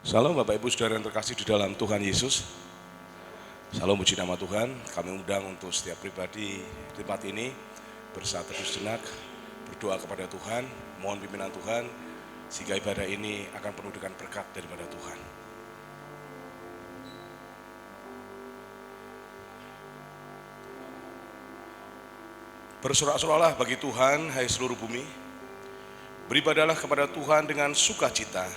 Salam Bapak Ibu Saudara yang terkasih di dalam Tuhan Yesus. Salam puji nama Tuhan. Kami undang untuk setiap pribadi di tempat ini bersaat teduh sejenak, berdoa kepada Tuhan, mohon pimpinan Tuhan sehingga ibadah ini akan penuh dengan berkat daripada Tuhan. Bersorak-soraklah bagi Tuhan, hai seluruh bumi. Beribadahlah kepada Tuhan dengan sukacita.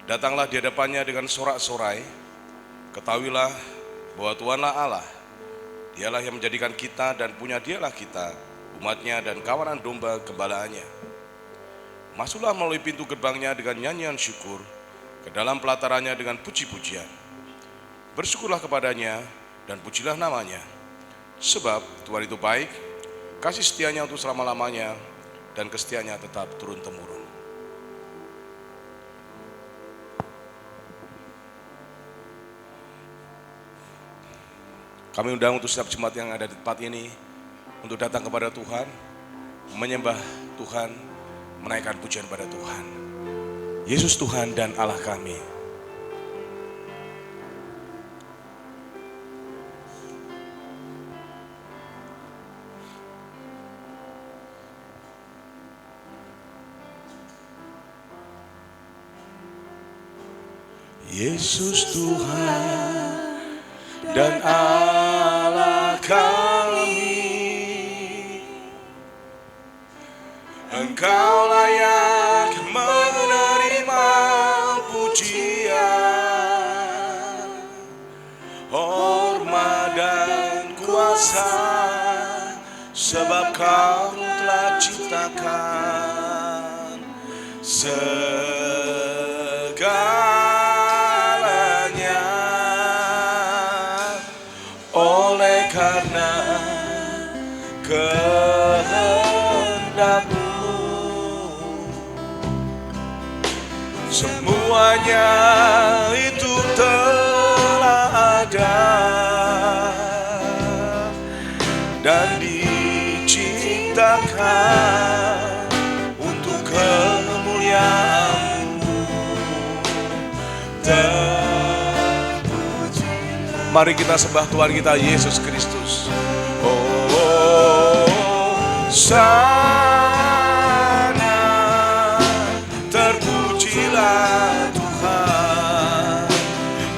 Datanglah di hadapannya dengan sorak-sorai. Ketahuilah bahwa Tuhanlah Allah. Dialah yang menjadikan kita dan punya dialah kita, umatnya dan kawanan domba gembalaannya. Masuklah melalui pintu gerbangnya dengan nyanyian syukur, ke dalam pelatarannya dengan puji-pujian. Bersyukurlah kepadanya dan pujilah namanya. Sebab Tuhan itu baik, kasih setianya untuk selama-lamanya, dan kesetiaannya tetap turun-temurun. Kami undang untuk setiap jemaat yang ada di tempat ini untuk datang kepada Tuhan, menyembah Tuhan, menaikkan pujian pada Tuhan. Yesus Tuhan dan Allah kami. Yesus Tuhan dan Allah kami, Engkau layak menerima pujian, hormat dan kuasa, sebab Kau telah ciptakan segalanya. Oleh karena kehendak-Mu, semuanya itu telah ada dan diciptakan untuk kemuliaan-Mu. Mari kita sembah Tuhan kita Yesus Kristus. Oh, sana terpujilah Tuhan,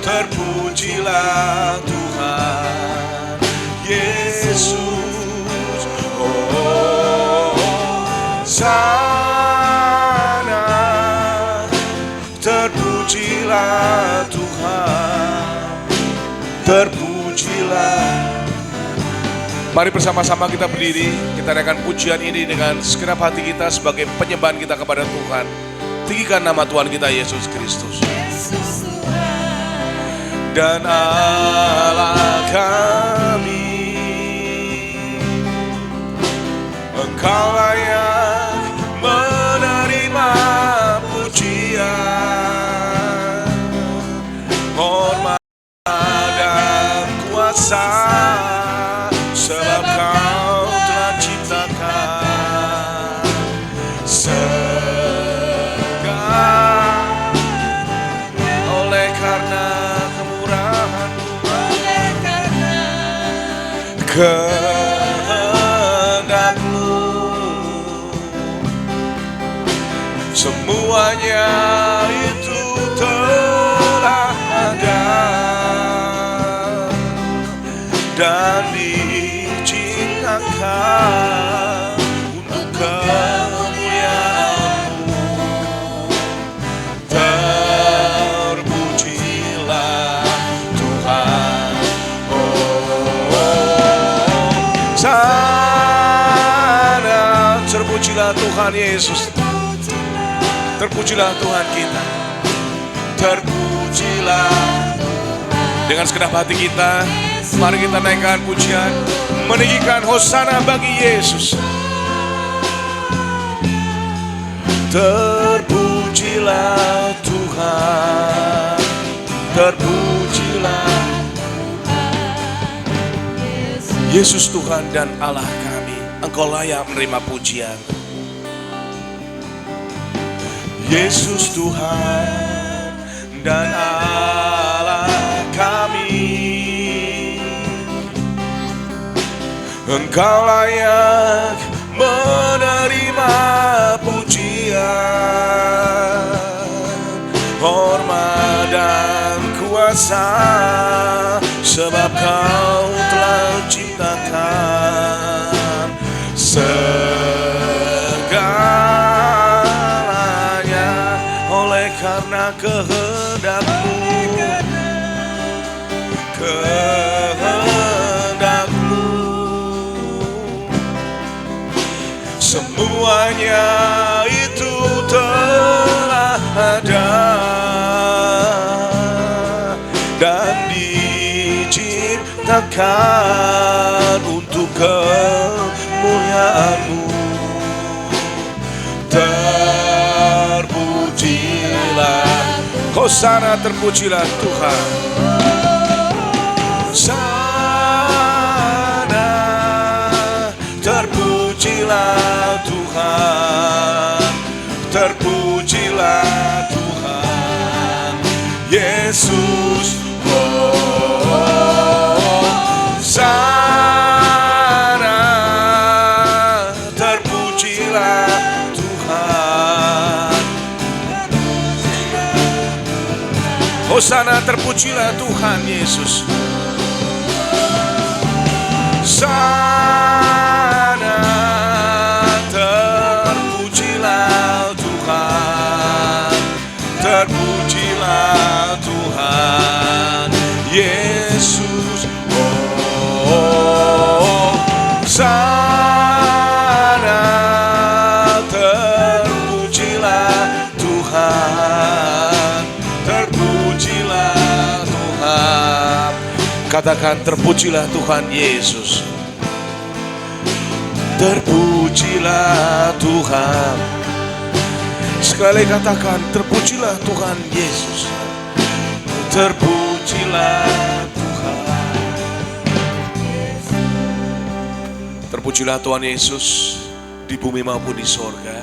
terpujilah Tuhan Yesus. Oh, sana terpujilah Tuhan, terpujilah. Mari bersama-sama kita berdiri, kita naikkan pujian ini dengan segenap hati kita sebagai penyembahan kita kepada Tuhan. Tinggikan nama Tuhan kita Yesus Kristus. Dan Allah kami, Engkau layak menerima pujian, hormat dan kuasa, sebab Kau telah ciptakan segala. Oleh karena kemurahan-Mu, oleh karena kehendak-Mu, semuanya itu telah ada dan diciptakan untuk kemuliaan-Mu. Terpujilah Tuhan. Oh, sana terpujilah Tuhan Yesus. Terpujilah Tuhan kita. Terpujilah. Dengan segenap hati kita, mari kita naikkan pujian, meninggikan hosana bagi Yesus. Terpujilah Tuhan, terpujilah Yesus Tuhan dan Allah kami. Engkau layak menerima pujian. Yesus Tuhan dan Allah kami. Engkau layak menerima pujian, hormat dan kuasa, sebab Kau telah ciptakan segalanya oleh karena kehendak-Mu. Semuanya itu telah ada dan diciptakan untuk kemuliaan-Mu. Terpujilah, Hosana, terpujilah Tuhan. Hosana, terpujilah Tuhan, terpujilah Tuhan Yesus. Hosana, terpujilah Tuhan. Hosana, terpujilah Tuhan Yesus. Hosana, terpujilah Tuhan, terpujilah Tuhan Yesus. Hosana, terpujilah Tuhan, terpujilah Tuhan. Katakan, terpujilah Tuhan Yesus. Terpujilah Tuhan. Sekali katakan, terpujilah Tuhan Yesus. Terpujilah Tuhan. Terpujilah Tuhan Yesus di bumi maupun di sorga.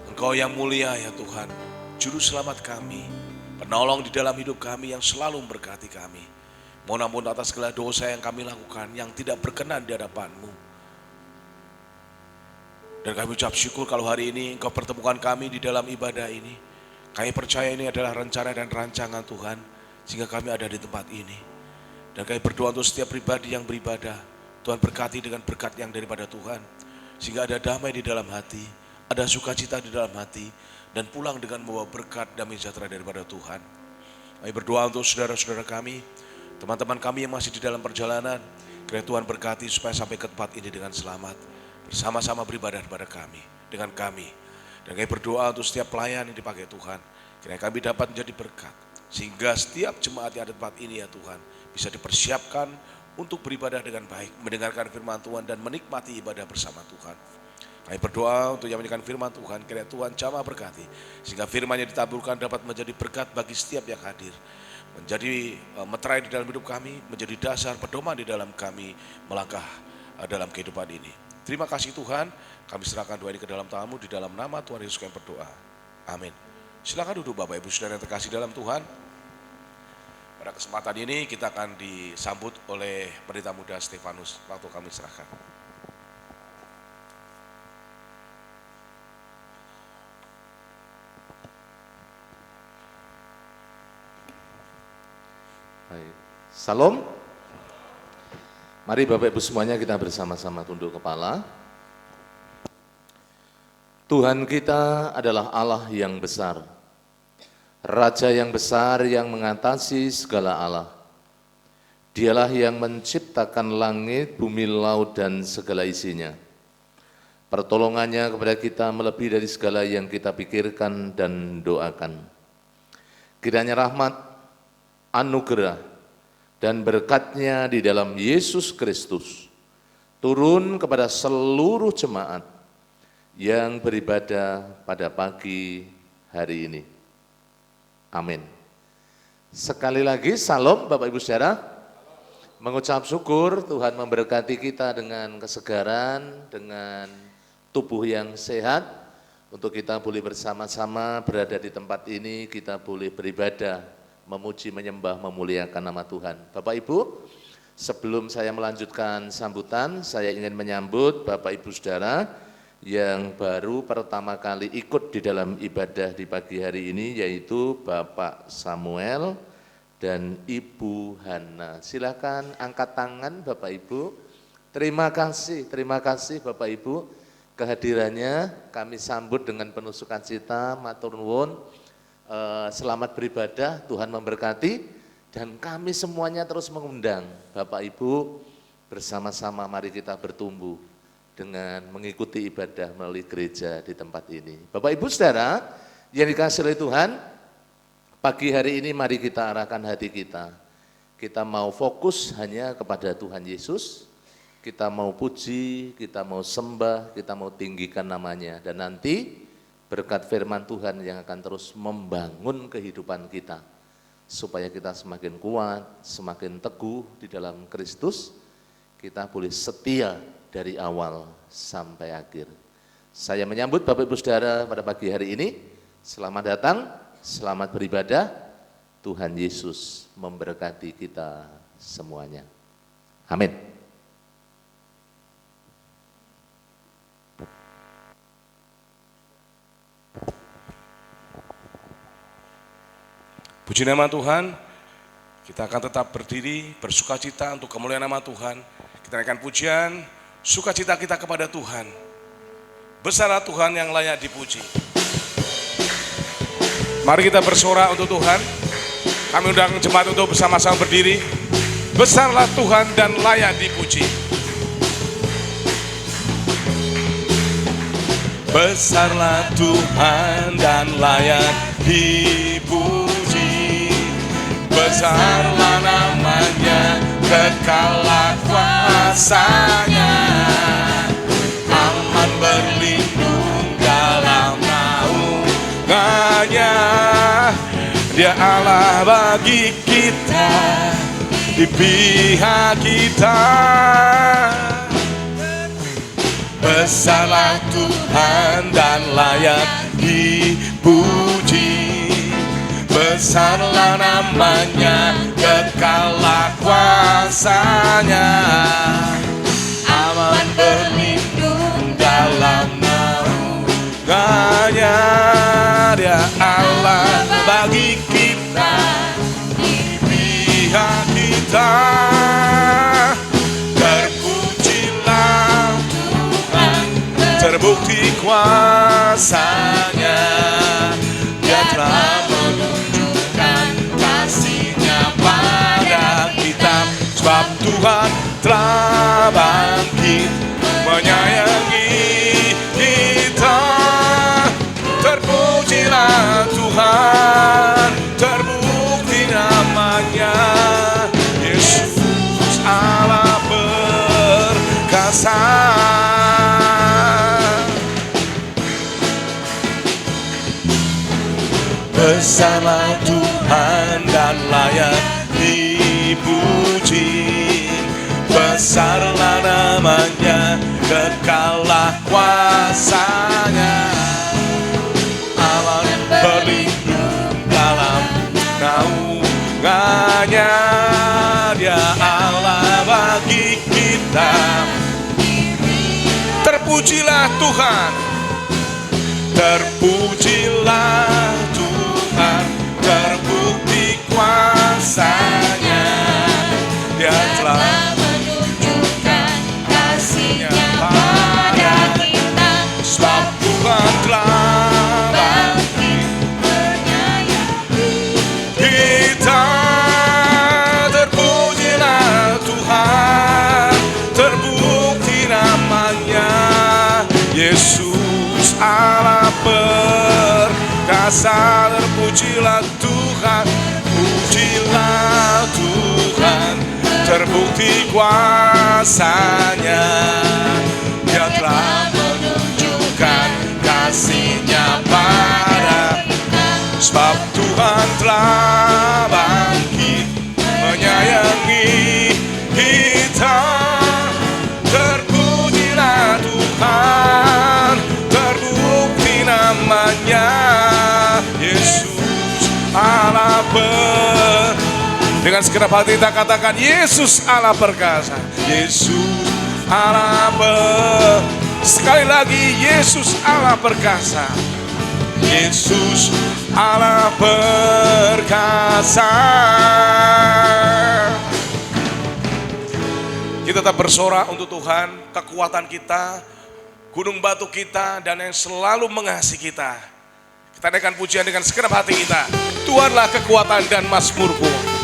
Engkau yang mulia ya Tuhan, Juru Selamat kami, penolong di dalam hidup kami yang selalu memberkati kami. Mohon ampun atas segala dosa yang kami lakukan yang tidak berkenan di hadapan-Mu. Dan kami ucap syukur kalau hari ini Engkau pertemukan kami di dalam ibadah ini. Kami percaya ini adalah rencana dan rancangan Tuhan, sehingga kami ada di tempat ini. Dan kami berdoa untuk setiap pribadi yang beribadah, Tuhan berkati dengan berkat yang daripada Tuhan, sehingga ada damai di dalam hati, ada sukacita di dalam hati, dan pulang dengan membawa berkat damai sejahtera daripada Tuhan. Kami berdoa untuk saudara-saudara kami, teman-teman kami yang masih di dalam perjalanan, kiranya Tuhan berkati supaya sampai ke tempat ini dengan selamat. Bersama-sama beribadah kepada kami, dengan kami. Dan kami berdoa untuk setiap pelayan yang dipakai Tuhan, kiranya kami dapat menjadi berkat, sehingga setiap jemaat yang ada di tempat ini ya Tuhan, bisa dipersiapkan untuk beribadah dengan baik, mendengarkan firman Tuhan dan menikmati ibadah bersama Tuhan. Kami berdoa untuk yang mendengarkan firman Tuhan, kiranya Tuhan jamah berkati, sehingga firman yang ditaburkan dapat menjadi berkat bagi setiap yang hadir, menjadi meterai di dalam hidup kami, menjadi dasar pedoman di dalam kami melangkah dalam kehidupan ini. Terima kasih Tuhan, kami serahkan doa ini ke dalam tangan-Mu di dalam nama Tuhan Yesus kami berdoa. Amin. Silakan duduk Bapak Ibu Saudara yang terkasih dalam Tuhan. Pada kesempatan ini kita akan disambut oleh Pendeta Muda Stefanus. Waktu kami serahkan. Baik. Salam. Mari Bapak Ibu semuanya kita bersama-sama tunduk kepala. Tuhan kita adalah Allah yang besar, Raja yang besar yang mengatasi segala Allah. Dialah yang menciptakan langit, bumi, laut, dan segala isinya. Pertolongannya kepada kita melebihi dari segala yang kita pikirkan dan doakan. Kiranya rahmat, anugerah, dan berkat-Nya di dalam Yesus Kristus turun kepada seluruh jemaat yang beribadah pada pagi hari ini. Amin. Sekali lagi, salam Bapak Ibu Saudara. Mengucap syukur Tuhan memberkati kita dengan kesegaran, dengan tubuh yang sehat, untuk kita boleh bersama-sama berada di tempat ini, kita boleh beribadah, memuji, menyembah, memuliakan nama Tuhan. Bapak Ibu, sebelum saya melanjutkan sambutan, saya ingin menyambut Bapak Ibu Saudara yang baru pertama kali ikut di dalam ibadah di pagi hari ini, yaitu Bapak Samuel dan Ibu Hana. Silakan angkat tangan Bapak Ibu. Terima kasih Bapak Ibu. Kehadirannya kami sambut dengan penuh sukacita, matur nuwun, selamat beribadah, Tuhan memberkati, dan kami semuanya terus mengundang Bapak Ibu bersama-sama mari kita bertumbuh dengan mengikuti ibadah melalui gereja di tempat ini. Bapak Ibu Saudara yang dikasihi oleh Tuhan, pagi hari ini mari kita arahkan hati kita. Kita mau fokus hanya kepada Tuhan Yesus. Kita mau puji, kita mau sembah, kita mau tinggikan namanya. Dan nanti berkat firman Tuhan yang akan terus membangun kehidupan kita. Supaya kita semakin kuat, semakin teguh di dalam Kristus. Kita boleh setia dari awal sampai akhir. Saya menyambut Bapak Ibu Saudara pada pagi hari ini. Selamat datang, selamat beribadah. Tuhan Yesus memberkati kita semuanya. Amin. Puji nama Tuhan, kita akan tetap berdiri, bersukacita untuk kemuliaan nama Tuhan. Kita naikkan pujian, sukacita kita kepada Tuhan. Besarlah Tuhan yang layak dipuji. Mari kita bersorak untuk Tuhan. Kami undang jemaat untuk bersama-sama berdiri. Besarlah Tuhan dan layak dipuji. Besarlah Tuhan dan layak dipuji. Besarlah namanya, kekallah kuasanya. Aman berlindung dalam naungannya. Dia Allah bagi kita, di pihak kita. Besarlah Tuhan dan layak dipuji. Besarlah namanya, kekallah kuasanya. Aman berlindung dalam naungannya. Dia Allah bagi kita, di pihak kita. Terpujilah Tuhan, terbukti kuasanya. Dia telah sebab Tuhan telah bangkit menyayangi kita. Terpujilah Tuhan, terbukti namanya. Yesus Allah perkasa. Besarlah Tuhan dan layak dipuji. Besarlah namanya, kekallah kuasanya. Allah berlindung dalam naungannya. Dia Allah bagi kita. Terpujilah Tuhan, terpujilah Tuhan, terbukti kuasanya. Dia telah menunjukkan kasih-Nya pada kita. Sebab Tuhan telah bangkit menyayangi kita. Terpujilah Tuhan, terbukti namanya. Yesus Allah perkasa. Terpujilah Tuhan, pujilah Tuhan, terbukti kuasanya. Dia telah menunjukkan kasih-Nya pada kita. Sebab Tuhan telah bangkit menyayangi kita. Terpujilah Tuhan, terbukti namanya. Dengan segenap hati kita katakan, Yesus Allah perkasa. Yesus Allah sekali lagi, Yesus Allah perkasa. Yesus Allah perkasa. Kita tetap bersorak untuk Tuhan, kekuatan kita, gunung batu kita, dan yang selalu mengasihi kita. Kita naikkan pujian dengan segenap hati kita. Tuhanlah kekuatan dan mazmurku.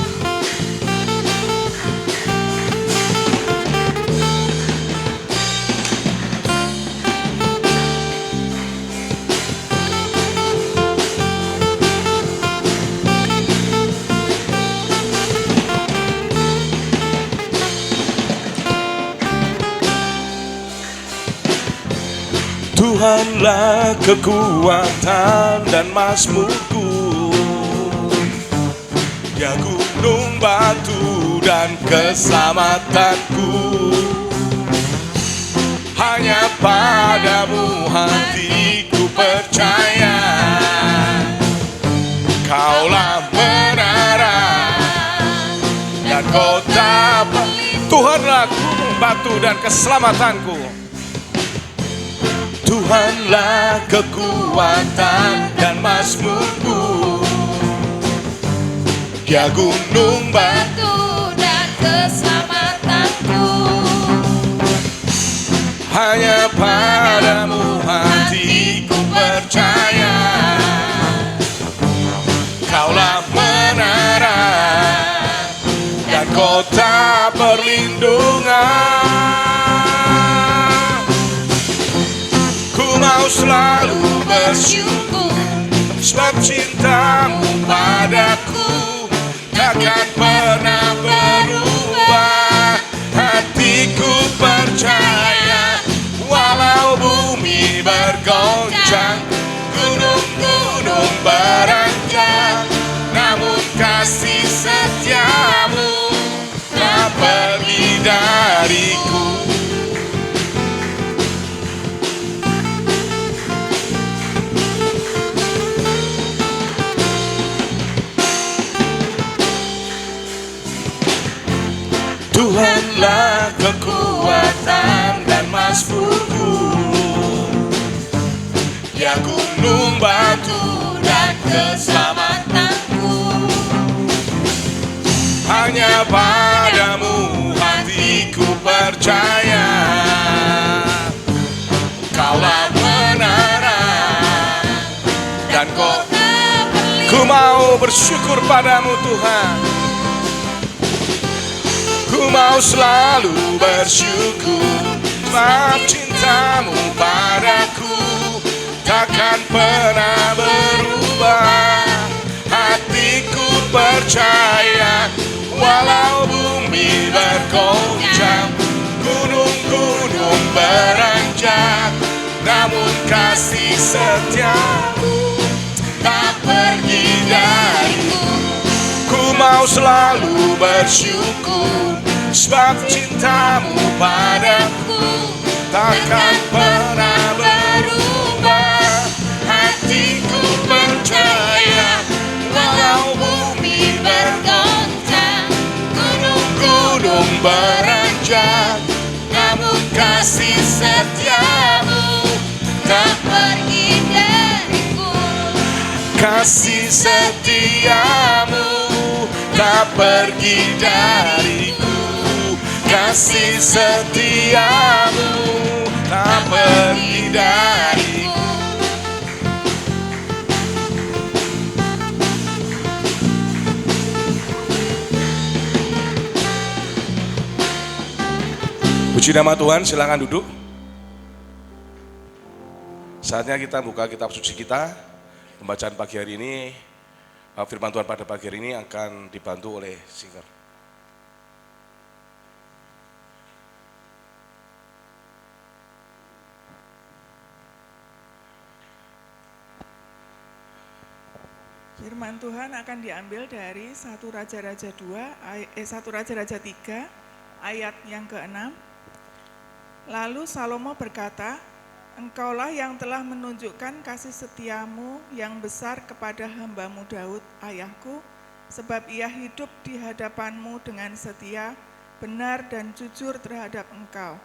Tuhanlah kekuatan dan mazmurku, ya gunung batu dan keselamatanku. Hanya padamu hatiku percaya, Kaulah menara dan kota. Tuhanlah gunung batu dan keselamatanku. Tuhanlah kekuatan dan mazmurku, ya gunung batu dan keselamatanku. Hanya padamu hatiku percaya, Kaulah menara dan kota perlindungan. Mau selalu bersyukur, sebab cintamu padaku takkan pernah berubah. Hatiku percaya, walau bumi bergoncang, gunung-gunung beranjak, namun kasih setiamu tak pergi dariku. Tuhanlah kekuatan dan mazmurku, ya gunung batu dan keselamatanku. Hanya padamu hatiku percaya, Kaulah menara dan kota. Ku mau bersyukur padamu Tuhan, ku mau selalu bersyukur, sebab cintamu padaku takkan pernah berubah. Hatiku percaya, walau bumi bergoncang, gunung-gunung beranjak, namun kasih setiamu tak pergi dariku. Ku mau selalu bersyukur, sebab cintamu padaku takkan pernah berubah. Hatiku percaya, walau bumi bergoncang, gunung-gunung beranjak, namun kasih setiamu tak pergi dariku. Kasih setiamu tak pergi dariku, kasih setiamu tak pergi dariku. Puji nama Tuhan, silakan duduk. Saatnya kita buka kitab suci kita. Pembacaan pagi hari ini, firman Tuhan pada pagi hari ini akan dibantu oleh singer. Firman Tuhan akan diambil dari 1 Raja-Raja 1 Raja-Raja 3 ayat yang ke-6. Lalu Salomo berkata, Engkaulah yang telah menunjukkan kasih setiamu yang besar kepada hamba-Mu Daud, ayahku, sebab ia hidup di hadapan-Mu dengan setia, benar dan jujur terhadap Engkau.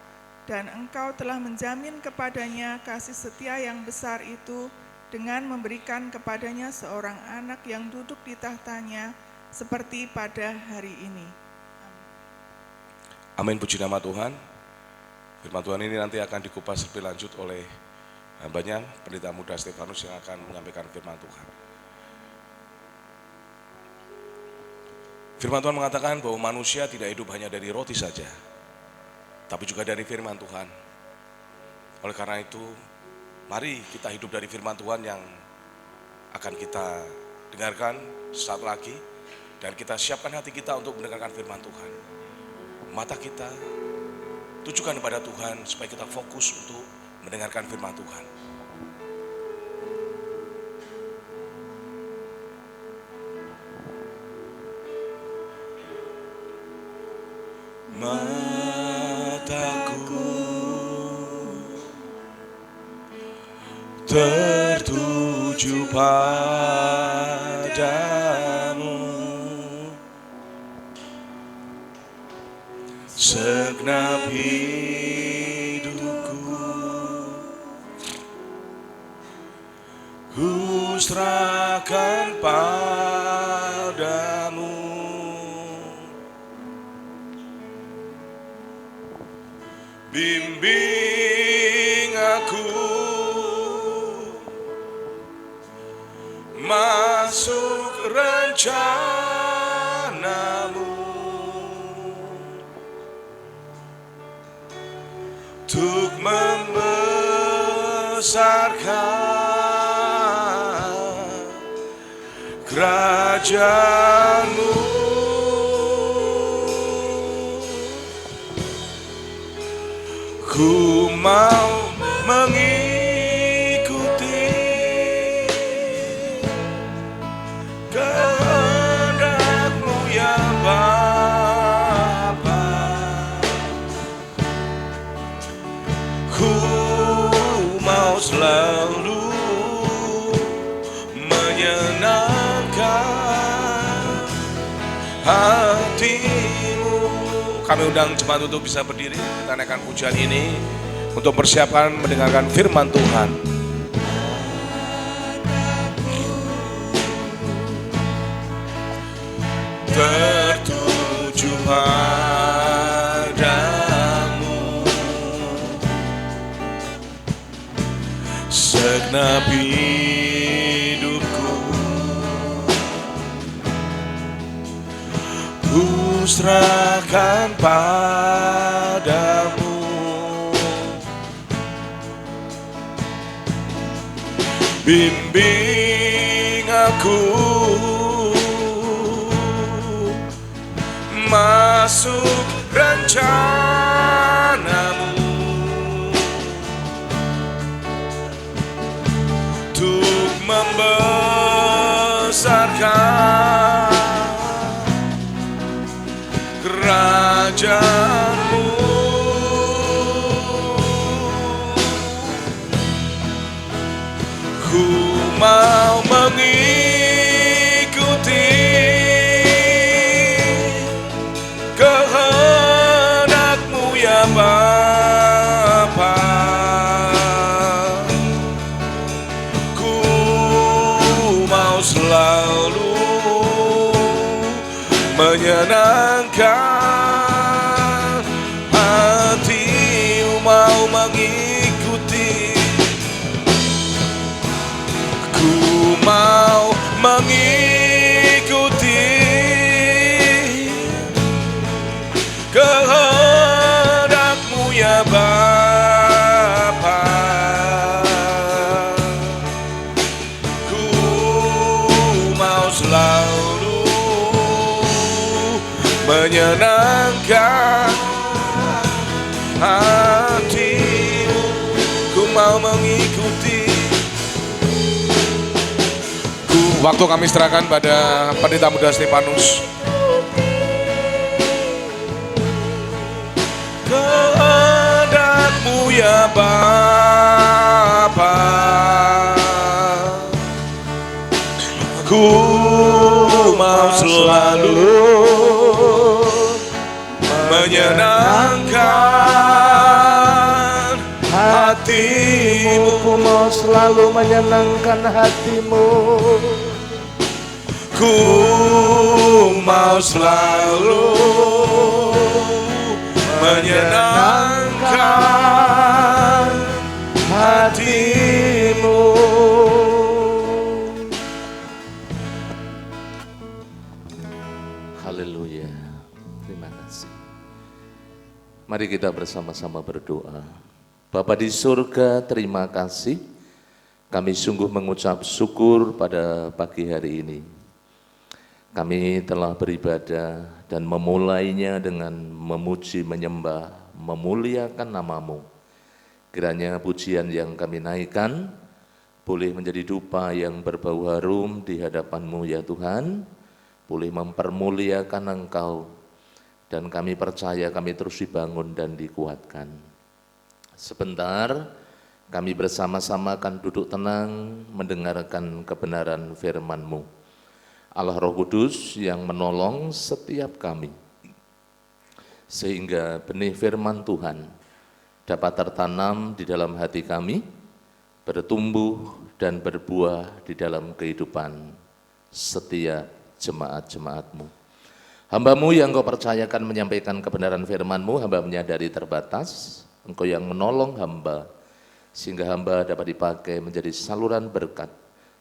Dan Engkau telah menjamin kepadanya kasih setia yang besar itu dengan memberikan kepadanya seorang anak yang duduk di tahtanya seperti pada hari ini. Amin, puji nama Tuhan. Firman Tuhan ini nanti akan dikupas lebih lanjut oleh hambanya, Pendeta Muda Stefanus yang akan menyampaikan firman Tuhan. Firman Tuhan mengatakan bahwa manusia tidak hidup hanya dari roti saja, tapi juga dari firman Tuhan. Oleh karena itu, mari kita hidup dari firman Tuhan yang akan kita dengarkan sesaat lagi, dan kita siapkan hati kita untuk mendengarkan firman Tuhan. Mata kita tujukan kepada Tuhan supaya kita fokus untuk mendengarkan firman Tuhan. Mataku tertuju padamu, segenap hidupku ku serahkan padamu. Bimbing aku masuk rencanamu, untuk membesarkan kerajaan-Mu. Ku mau mengikuti kehendak-Mu ya Bapa. Ku mau selalu menyenangkan hati-Mu. Kami undang jemaat untuk bisa berdiri, kita naikkan pujian ini untuk persiapkan mendengarkan firman Tuhan. Tertuju padamu, segenap hidupku ku serahkan padamu. Bimbing aku masuk rencana-Mu, untuk membesarkan kerajaan-Mu. Ku mau mengikuti kehendak-Mu ya Bapa. Ku mau selalu menyenangkan hati-Mu, mau mengikuti. Ku mau mengikuti kehendak-Mu ya Bapa. Ku mau selalu menyenangkan hati-Mu. Ku mau mengikuti. Waktu kami serahkan pada Pendeta Muda Stefanus. Kehendak-Mu ya Bapa, ku mau selalu menyenangkan hatimu. Ku mau selalu menyenangkan hatimu. Ku mau selalu menyenangkan hatimu. Haleluya. Terima kasih. Mari kita bersama-sama berdoa. Bapa di surga, terima kasih. Kami sungguh mengucap syukur pada pagi hari ini. Kami telah beribadah dan memulainya dengan memuji, menyembah, memuliakan nama-Mu. Kiranya pujian yang kami naikkan boleh menjadi dupa yang berbau harum di hadapan-Mu ya Tuhan, boleh mempermuliakan Engkau, dan kami percaya kami terus dibangun dan dikuatkan. Sebentar kami bersama-sama akan duduk tenang mendengarkan kebenaran firman-Mu. Allah Roh Kudus yang menolong setiap kami, sehingga benih firman Tuhan dapat tertanam di dalam hati kami, bertumbuh dan berbuah di dalam kehidupan setiap jemaat-jemaat-Mu. Hamba-Mu yang Kau percayakan menyampaikan kebenaran firman-Mu, hamba menyadari terbatas. Engkau yang menolong hamba, sehingga hamba dapat dipakai menjadi saluran berkat.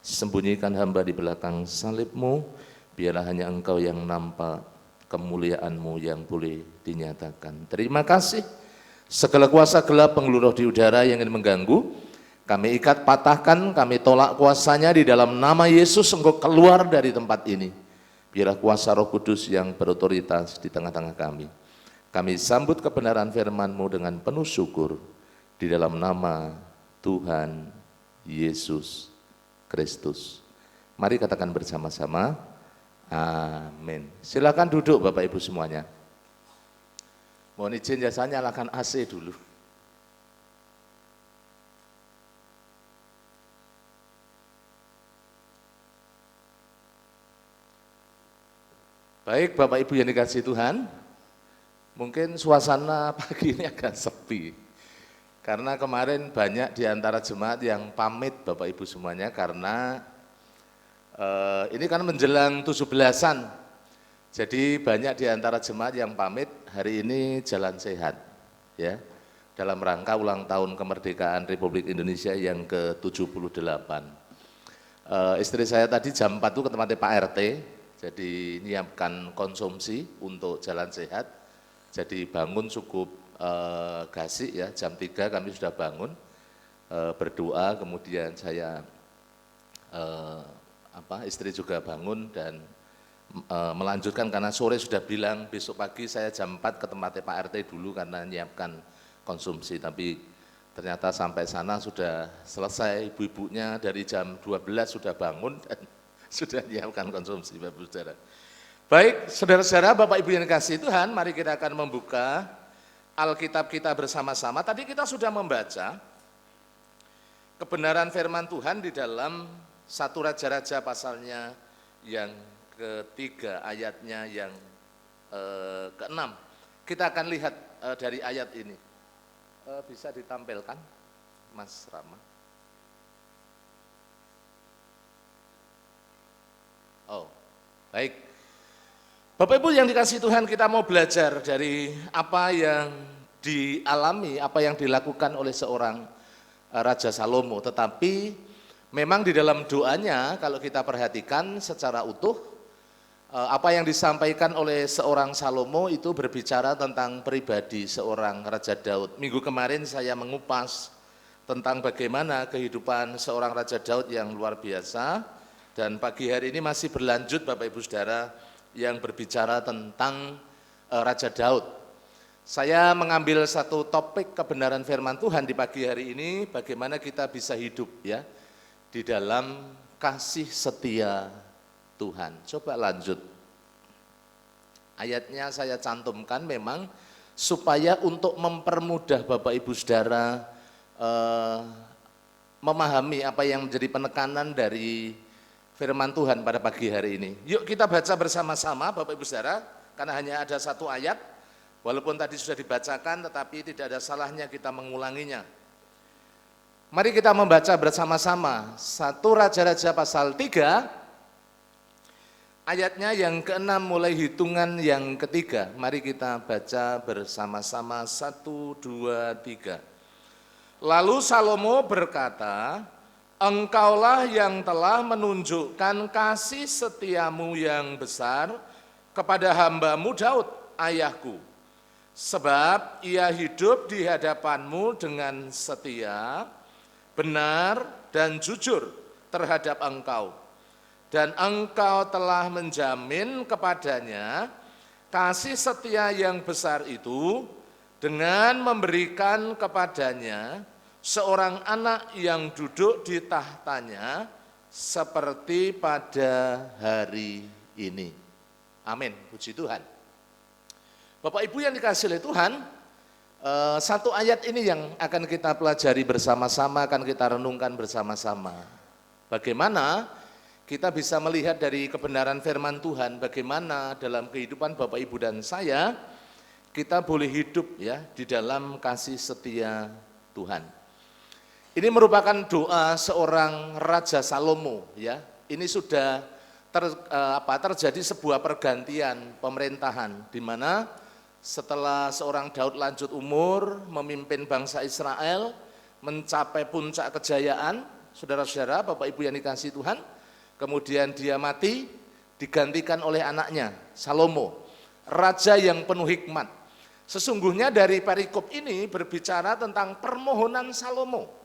Sembunyikan hamba di belakang salib-Mu, biarlah hanya Engkau yang nampak, kemuliaan-Mu yang boleh dinyatakan. Terima kasih. Segala kuasa gelap pengeluh roh di udara yang ingin mengganggu, kami ikat, patahkan, kami tolak kuasanya di dalam nama Yesus. Engkau keluar dari tempat ini. Biarlah kuasa Roh Kudus yang berotoritas di tengah-tengah kami. Kami sambut kebenaran firman-Mu dengan penuh syukur di dalam nama Tuhan Yesus Kristus. Mari katakan bersama-sama, amin. Silakan duduk Bapak Ibu semuanya. Mohon izin ya, saya nyalakan AC dulu. Baik Bapak Ibu yang dikasihi Tuhan, mungkin suasana pagi ini agak sepi. Karena kemarin banyak di antara jemaat yang pamit Bapak Ibu semuanya, karena ini kan menjelang 17-an. Jadi banyak di antara jemaat yang pamit hari ini jalan sehat, ya, dalam rangka ulang tahun kemerdekaan Republik Indonesia yang ke-78. Istri saya tadi jam 4 tuh ke tempatnya Pak RT, jadi nyiapkan konsumsi untuk jalan sehat. Jadi bangun cukup gasik ya, jam 3 kami sudah bangun, berdoa, kemudian saya istri juga bangun dan melanjutkan karena sore sudah bilang besok pagi saya jam 4 ke tempatnya Pak RT dulu karena nyiapkan konsumsi, tapi ternyata sampai sana sudah selesai, ibu-ibunya dari jam 12 sudah bangun dan sudah nyiapkan konsumsi, Bapak Saudara. Baik, saudara-saudara, Bapak Ibu yang dikasihi Tuhan, mari kita akan membuka Alkitab kita bersama-sama. Tadi kita sudah membaca kebenaran firman Tuhan di dalam 1 Raja-Raja pasalnya yang ketiga, ayatnya yang ke-6. Kita akan lihat dari ayat ini. Bisa ditampilkan, Mas Rama? Oh, baik. Bapak Ibu yang dikasihi Tuhan, kita mau belajar dari apa yang dialami, apa yang dilakukan oleh seorang Raja Salomo. Tetapi memang di dalam doanya kalau kita perhatikan secara utuh, apa yang disampaikan oleh seorang Salomo itu berbicara tentang pribadi seorang Raja Daud. Minggu kemarin saya mengupas tentang bagaimana kehidupan seorang Raja Daud yang luar biasa, dan pagi hari ini masih berlanjut Bapak Ibu Saudara yang berbicara tentang Raja Daud. Saya mengambil satu topik kebenaran firman Tuhan di pagi hari ini, bagaimana kita bisa hidup ya di dalam kasih setia Tuhan. Coba lanjut. Ayatnya saya cantumkan memang supaya untuk mempermudah Bapak Ibu Saudara memahami apa yang menjadi penekanan dari firman Tuhan pada pagi hari ini. Yuk kita baca bersama-sama Bapak Ibu Saudara, karena hanya ada satu ayat, walaupun tadi sudah dibacakan tetapi tidak ada salahnya kita mengulanginya. Mari kita membaca bersama-sama 1 Raja-Raja pasal 3, ayatnya yang ke-6 mulai hitungan yang ketiga. Mari kita baca bersama-sama 1, 2, 3. Lalu Salomo berkata, Engkaulah yang telah menunjukkan kasih setiamu yang besar kepada hambamu Daud, ayahku. Sebab ia hidup di hadapanmu dengan setia, benar dan jujur terhadap engkau. Dan engkau telah menjamin kepadanya kasih setia yang besar itu dengan memberikan kepadanya seorang anak yang duduk di tahtanya seperti pada hari ini. Amin, puji Tuhan. Bapak Ibu yang dikasihi oleh Tuhan, satu ayat ini yang akan kita pelajari bersama-sama, akan kita renungkan bersama-sama. Bagaimana kita bisa melihat dari kebenaran firman Tuhan, bagaimana dalam kehidupan Bapak Ibu dan saya, kita boleh hidup ya di dalam kasih setia Tuhan. Ini merupakan doa seorang Raja Salomo ya. Ini sudah terjadi sebuah pergantian pemerintahan di mana setelah seorang Daud lanjut umur memimpin bangsa Israel mencapai puncak kejayaan, saudara-saudara, Bapak Ibu yang dikasihi Tuhan, kemudian dia mati digantikan oleh anaknya Salomo, raja yang penuh hikmat. Sesungguhnya dari perikop ini berbicara tentang permohonan Salomo.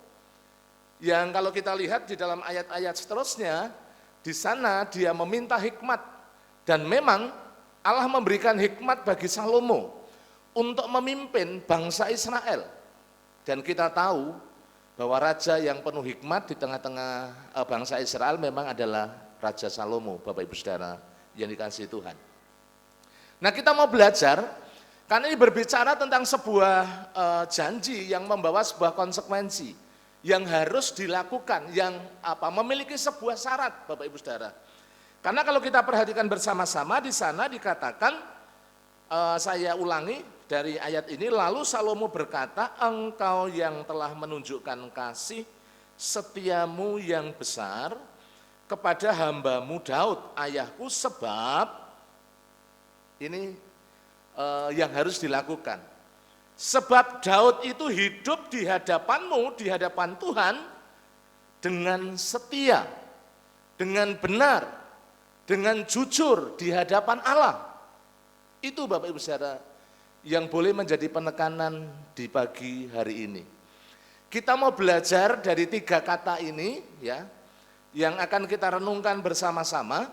Yang kalau kita lihat di dalam ayat-ayat seterusnya, di sana dia meminta hikmat. Dan memang Allah memberikan hikmat bagi Salomo untuk memimpin bangsa Israel. Dan kita tahu bahwa raja yang penuh hikmat di tengah-tengah bangsa Israel memang adalah Raja Salomo, Bapak Ibu Saudara yang dikasihi Tuhan. Nah, kita mau belajar, karena ini berbicara tentang sebuah janji yang membawa sebuah konsekuensi yang harus dilakukan, yang memiliki sebuah syarat, Bapak Ibu Saudara. Karena kalau kita perhatikan bersama-sama di sana dikatakan, saya ulangi dari ayat ini, lalu Salomo berkata, engkau yang telah menunjukkan kasih setiamu yang besar kepada hambamu Daud, ayahku, sebab ini yang harus dilakukan. Sebab Daud itu hidup di hadapanmu, di hadapan Tuhan dengan setia, dengan benar, dengan jujur di hadapan Allah. Itu Bapak Ibu Saudara yang boleh menjadi penekanan di pagi hari ini. Kita mau belajar dari 3 kata ini ya, yang akan kita renungkan bersama-sama.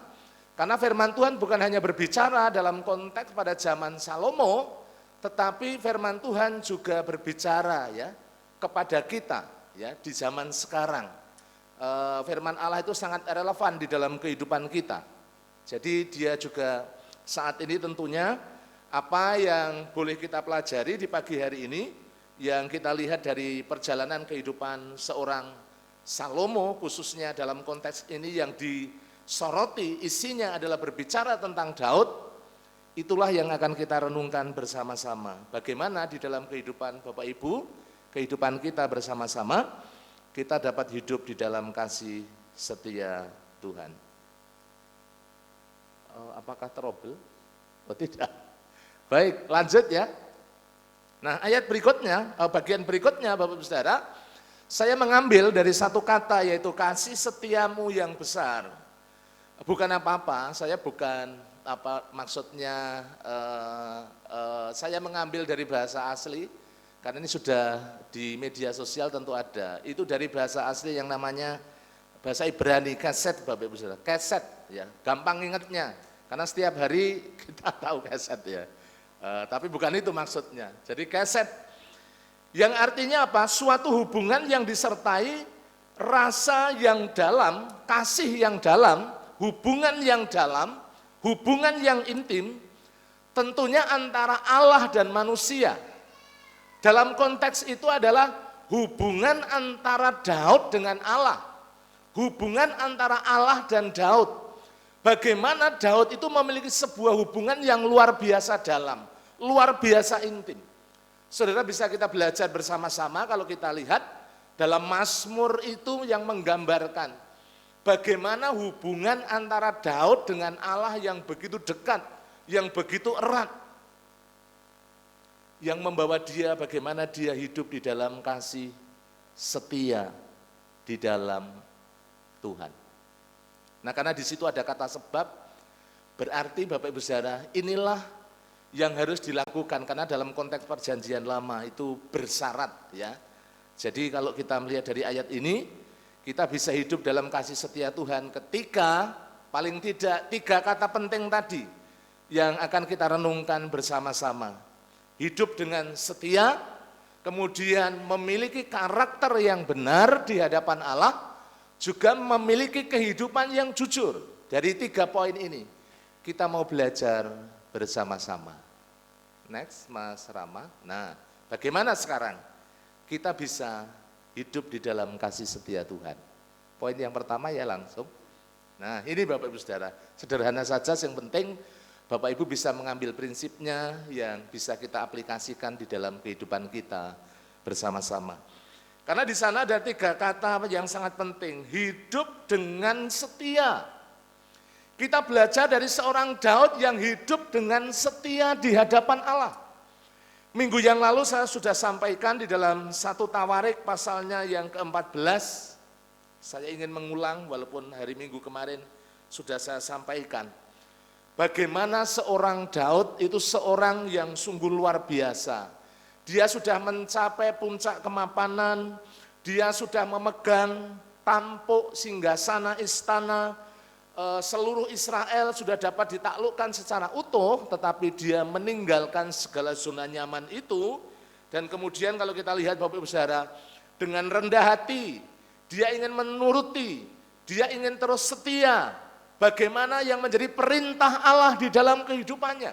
Karena firman Tuhan bukan hanya berbicara dalam konteks pada zaman Salomo, tetapi firman Tuhan juga berbicara ya kepada kita ya di zaman sekarang. Firman Allah itu sangat relevan di dalam kehidupan kita. Jadi dia juga saat ini tentunya apa yang boleh kita pelajari di pagi hari ini, yang kita lihat dari perjalanan kehidupan seorang Salomo, khususnya dalam konteks ini yang disoroti isinya adalah berbicara tentang Daud. Itulah yang akan kita renungkan bersama-sama. Bagaimana di dalam kehidupan Bapak Ibu, kehidupan kita bersama-sama, kita dapat hidup di dalam kasih setia Tuhan. Apakah trouble? Oh tidak. Baik, lanjut ya. Nah, ayat berikutnya, bagian berikutnya Bapak Ibu Saudara, saya mengambil dari satu kata yaitu kasih setiamu yang besar. Bukan apa-apa, saya bukan maksudnya saya mengambil dari bahasa asli, karena ini sudah di media sosial tentu ada. Itu dari bahasa asli yang namanya bahasa Ibrani, keset Bapak Ibu Saudara, keset ya, gampang ingatnya. Karena setiap hari kita tahu keset ya. Tapi bukan itu maksudnya. Jadi keset yang artinya apa? Suatu hubungan yang disertai rasa yang dalam, kasih yang dalam, hubungan yang dalam, hubungan yang intim, tentunya antara Allah dan manusia. Dalam konteks itu adalah hubungan antara Daud dengan Allah, hubungan antara Allah dan Daud. Bagaimana Daud itu memiliki sebuah hubungan yang luar biasa dalam, luar biasa intim. Saudara, bisa kita belajar bersama-sama kalau kita lihat dalam Mazmur itu yang menggambarkan bagaimana hubungan antara Daud dengan Allah yang begitu dekat, yang begitu erat, yang membawa dia bagaimana dia hidup di dalam kasih setia di dalam Tuhan. Nah, karena di situ ada kata sebab, berarti Bapak Ibu Saudara, inilah yang harus dilakukan, karena dalam konteks perjanjian lama itu bersyarat ya. Jadi kalau kita melihat dari ayat ini, kita bisa hidup dalam kasih setia Tuhan ketika paling tidak 3 kata penting tadi yang akan kita renungkan bersama-sama. Hidup dengan setia, kemudian memiliki karakter yang benar di hadapan Allah, juga memiliki kehidupan yang jujur. Dari 3 poin ini kita mau belajar bersama-sama. Next, Mas Rama. Nah, bagaimana sekarang kita bisa hidup di dalam kasih setia Tuhan? Poin yang pertama ya langsung. Nah, ini Bapak Ibu Saudara, sederhana saja, yang penting Bapak Ibu bisa mengambil prinsipnya yang bisa kita aplikasikan di dalam kehidupan kita bersama-sama. Karena di sana ada 3 kata yang sangat penting, hidup dengan setia. Kita belajar dari seorang Daud yang hidup dengan setia di hadapan Allah. Minggu yang lalu saya sudah sampaikan di dalam 1 Tawarik pasalnya yang ke-14. Saya ingin mengulang walaupun hari Minggu kemarin sudah saya sampaikan. Bagaimana seorang Daud itu seorang yang sungguh luar biasa. Dia sudah mencapai puncak kemapanan, dia sudah memegang tampuk singgasana istana, seluruh Israel sudah dapat ditaklukkan secara utuh, tetapi dia meninggalkan segala zona nyaman itu, dan kemudian kalau kita lihat Bapak Ibu Saudara, dengan rendah hati, dia ingin menuruti, dia ingin terus setia, bagaimana yang menjadi perintah Allah di dalam kehidupannya,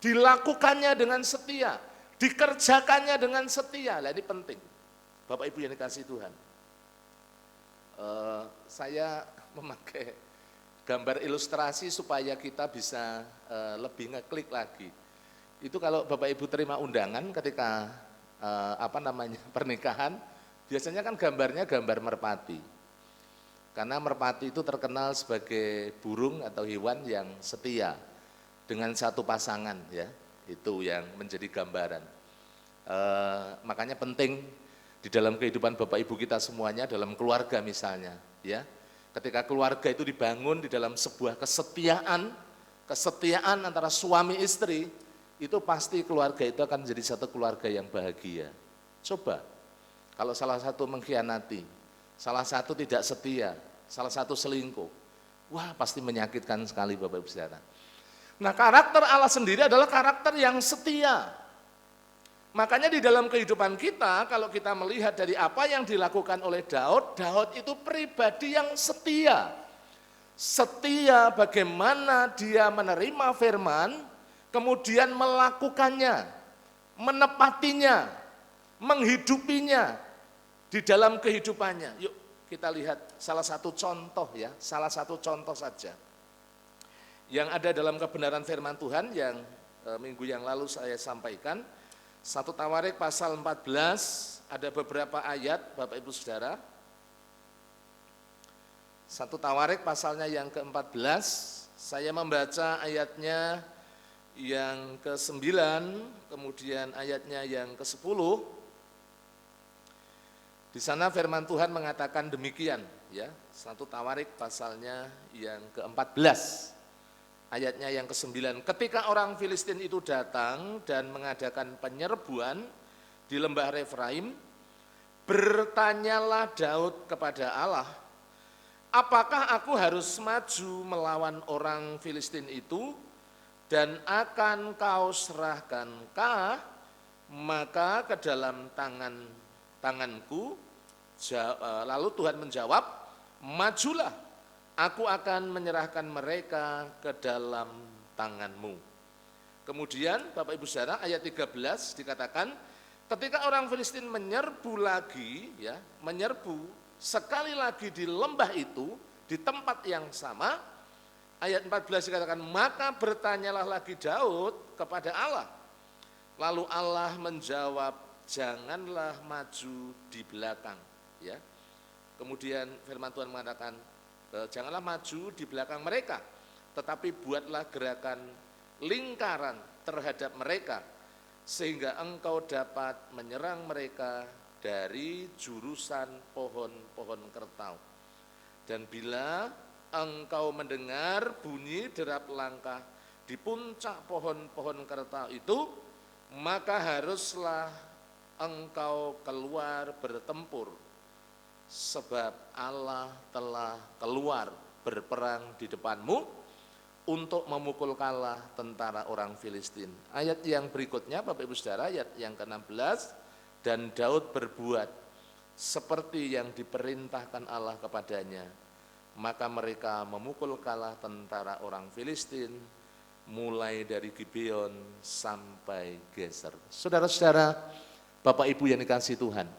dilakukannya dengan setia, dikerjakannya dengan setia. Nah, ini penting Bapak Ibu yang dikasihi Tuhan. Saya memakai gambar ilustrasi supaya kita bisa lebih ngeklik lagi. Itu kalau Bapak Ibu terima undangan ketika pernikahan, biasanya kan gambarnya gambar merpati. Karena merpati itu terkenal sebagai burung atau hewan yang setia dengan satu pasangan ya. Itu yang menjadi gambaran. Makanya penting di dalam kehidupan Bapak Ibu kita semuanya, dalam keluarga misalnya, ya. Ketika keluarga itu dibangun di dalam sebuah kesetiaan antara suami istri, itu pasti keluarga itu akan menjadi satu keluarga yang bahagia. Coba, kalau salah satu mengkhianati, salah satu tidak setia, salah satu selingkuh, wah pasti menyakitkan sekali Bapak Ibu Saudara. Nah, karakter Allah sendiri adalah karakter yang setia. Makanya di dalam kehidupan kita, kalau kita melihat dari apa yang dilakukan oleh Daud, Daud itu pribadi yang setia. Setia bagaimana dia menerima firman, kemudian melakukannya, menepatinya, menghidupinya di dalam kehidupannya. Yuk kita lihat salah satu contoh ya, salah satu contoh saja yang ada dalam kebenaran firman Tuhan yang minggu yang lalu saya sampaikan. 1 Tawarik pasal 14, ada beberapa ayat Bapak Ibu Saudara. 1 Tawarik pasalnya yang ke-14, saya membaca ayatnya yang ke-9, kemudian ayatnya yang ke-10. Di sana firman Tuhan mengatakan demikian ya, 1 Tawarik pasalnya yang ke-14. Ayatnya yang ke-9, ketika orang Filistin itu datang dan mengadakan penyerbuan di lembah Refraim, bertanyalah Daud kepada Allah, apakah aku harus maju melawan orang Filistin itu dan akan kau serahkankah maka ke dalam tanganku? Lalu Tuhan menjawab, majulah. Aku akan menyerahkan mereka ke dalam tanganmu. Kemudian Bapak Ibu Saudara ayat 13 dikatakan ketika orang Filistin menyerbu lagi ya, menyerbu sekali lagi di lembah itu, di tempat yang sama, ayat 14 dikatakan, maka bertanyalah lagi Daud kepada Allah. Lalu Allah menjawab, janganlah maju di belakang. Ya. Kemudian firman Tuhan mengatakan, janganlah maju di belakang mereka, tetapi buatlah gerakan lingkaran terhadap mereka, sehingga engkau dapat menyerang mereka dari jurusan pohon-pohon kertau. Dan bila engkau mendengar bunyi derap langkah di puncak pohon-pohon kertau itu, maka haruslah engkau keluar bertempur, sebab Allah telah keluar berperang di depanmu untuk memukul kalah tentara orang Filistin. Ayat yang berikutnya Bapak Ibu Saudara, ayat yang ke-16, dan Daud berbuat seperti yang diperintahkan Allah kepadanya, maka mereka memukul kalah tentara orang Filistin mulai dari Gibeon sampai Geser. Saudara-saudara, Bapak Ibu yang dikasihi Tuhan,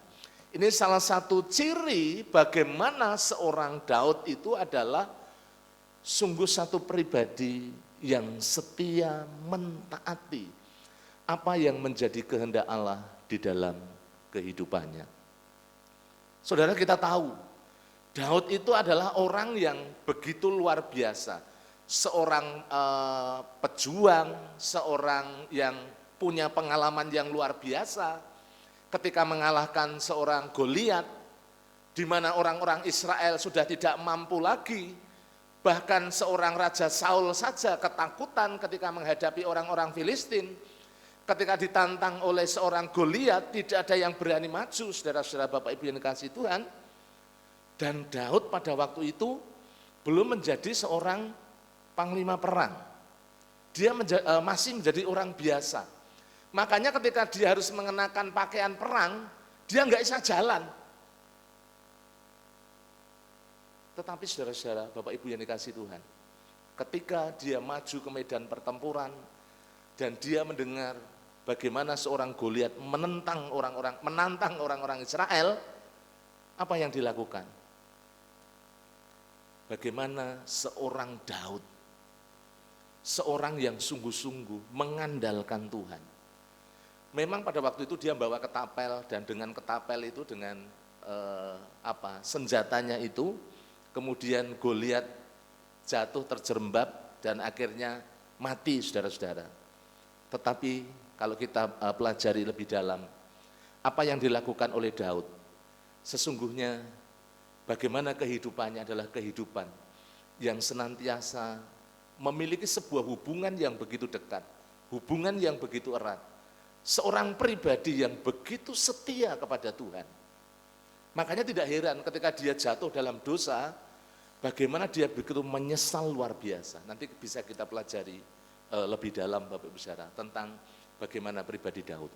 ini salah satu ciri bagaimana seorang Daud itu adalah sungguh satu pribadi yang setia mentaati apa yang menjadi kehendak Allah di dalam kehidupannya. Saudara, kita tahu Daud itu adalah orang yang begitu luar biasa, seorang pejuang, seorang yang punya pengalaman yang luar biasa ketika mengalahkan seorang Goliat, di mana orang-orang Israel sudah tidak mampu lagi. Bahkan seorang Raja Saul saja ketakutan ketika menghadapi orang-orang Filistin. Ketika ditantang oleh seorang Goliat, tidak ada yang berani maju, saudara-saudara Bapak Ibu yang dikasihi Tuhan. Dan Daud pada waktu itu belum menjadi seorang panglima perang. Dia masih menjadi orang biasa. Makanya ketika dia harus mengenakan pakaian perang, dia nggak bisa jalan. Tetapi saudara-saudara, Bapak Ibu yang dikasihi Tuhan, ketika dia maju ke medan pertempuran dan dia mendengar bagaimana seorang Goliat menantang orang-orang Israel, apa yang dilakukan? Bagaimana seorang Daud, seorang yang sungguh-sungguh mengandalkan Tuhan. Memang pada waktu itu dia bawa ketapel, dan dengan ketapel itu, dengan senjatanya itu, kemudian Goliat jatuh terjerembab dan akhirnya mati, saudara-saudara. Tetapi kalau kita pelajari lebih dalam, apa yang dilakukan oleh Daud, sesungguhnya bagaimana kehidupannya adalah kehidupan yang senantiasa memiliki sebuah hubungan yang begitu dekat, hubungan yang begitu erat. Seorang pribadi yang begitu setia kepada Tuhan. Makanya tidak heran ketika dia jatuh dalam dosa, bagaimana dia begitu menyesal luar biasa. Nanti bisa kita pelajari lebih dalam Bapak Ibu Saudara tentang bagaimana pribadi Daud.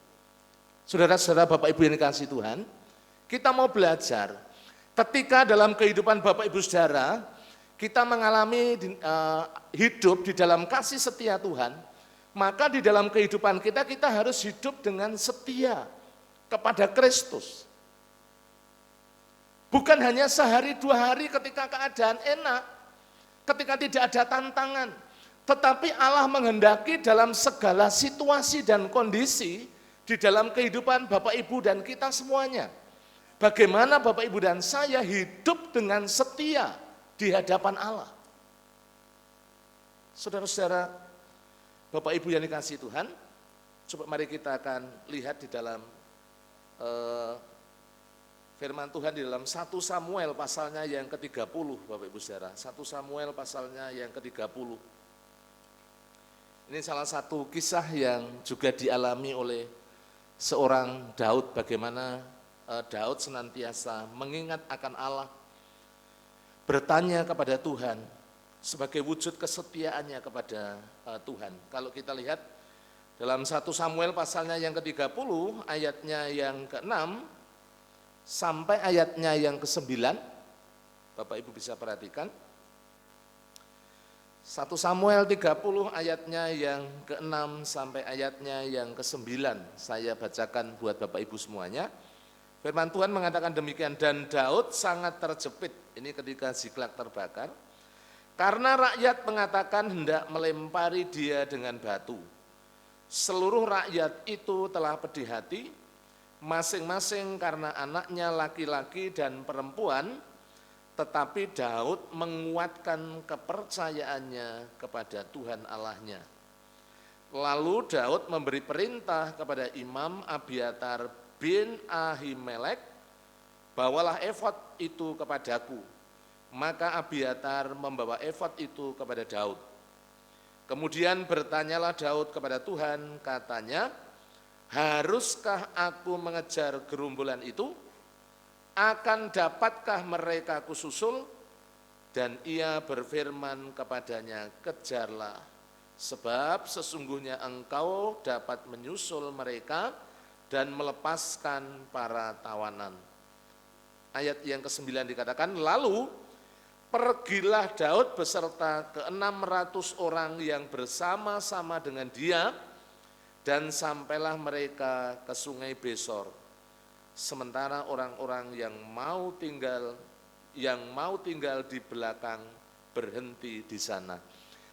Saudara-saudara Bapak Ibu yang dikasihi Tuhan, kita mau belajar ketika dalam kehidupan Bapak Ibu Saudara kita mengalami hidup di dalam kasih setia Tuhan, maka di dalam kehidupan kita harus hidup dengan setia kepada Kristus. Bukan hanya sehari dua hari ketika keadaan enak, ketika tidak ada tantangan, tetapi Allah menghendaki dalam segala situasi dan kondisi di dalam kehidupan Bapak Ibu dan kita semuanya. Bagaimana Bapak Ibu dan saya hidup dengan setia di hadapan Allah. Saudara-saudara, Bapak Ibu yang dikasihi Tuhan, coba mari kita akan lihat di dalam firman Tuhan di dalam 1 Samuel pasalnya yang ke-30, Bapak Ibu Saudara. 1 Samuel pasalnya yang ke-30. Ini salah satu kisah yang juga dialami oleh seorang Daud, bagaimana Daud senantiasa mengingat akan Allah, bertanya kepada Tuhan sebagai wujud kesetiaannya kepada Tuhan. Kalau kita lihat dalam 1 Samuel pasalnya yang ke-30, ayatnya yang ke-6, sampai ayatnya yang ke-9, Bapak Ibu bisa perhatikan. 1 Samuel 30 ayatnya yang ke-6 sampai ayatnya yang ke-9. Saya bacakan buat Bapak Ibu semuanya. Firman Tuhan mengatakan demikian, dan Daud sangat terjepit, ini ketika Ziklag terbakar, karena rakyat mengatakan hendak melempari dia dengan batu. Seluruh rakyat itu telah pedih hati, masing-masing karena anaknya laki-laki dan perempuan, tetapi Daud menguatkan kepercayaannya kepada Tuhan Allahnya. Lalu Daud memberi perintah kepada Imam Abiatar bin Ahimelek, bawalah efod itu kepadaku. Maka Abiatar membawa efod itu kepada Daud. Kemudian bertanyalah Daud kepada Tuhan, katanya, haruskah aku mengejar gerombolan itu? Akan dapatkah mereka kususul? Dan ia berfirman kepadanya, kejarlah, sebab sesungguhnya engkau dapat menyusul mereka dan melepaskan para tawanan. Ayat yang ke-9 dikatakan, lalu pergilah Daud beserta ke-600 orang yang bersama-sama dengan dia, dan sampailah mereka ke sungai Besor. Sementara orang-orang yang mau tinggal di belakang berhenti di sana.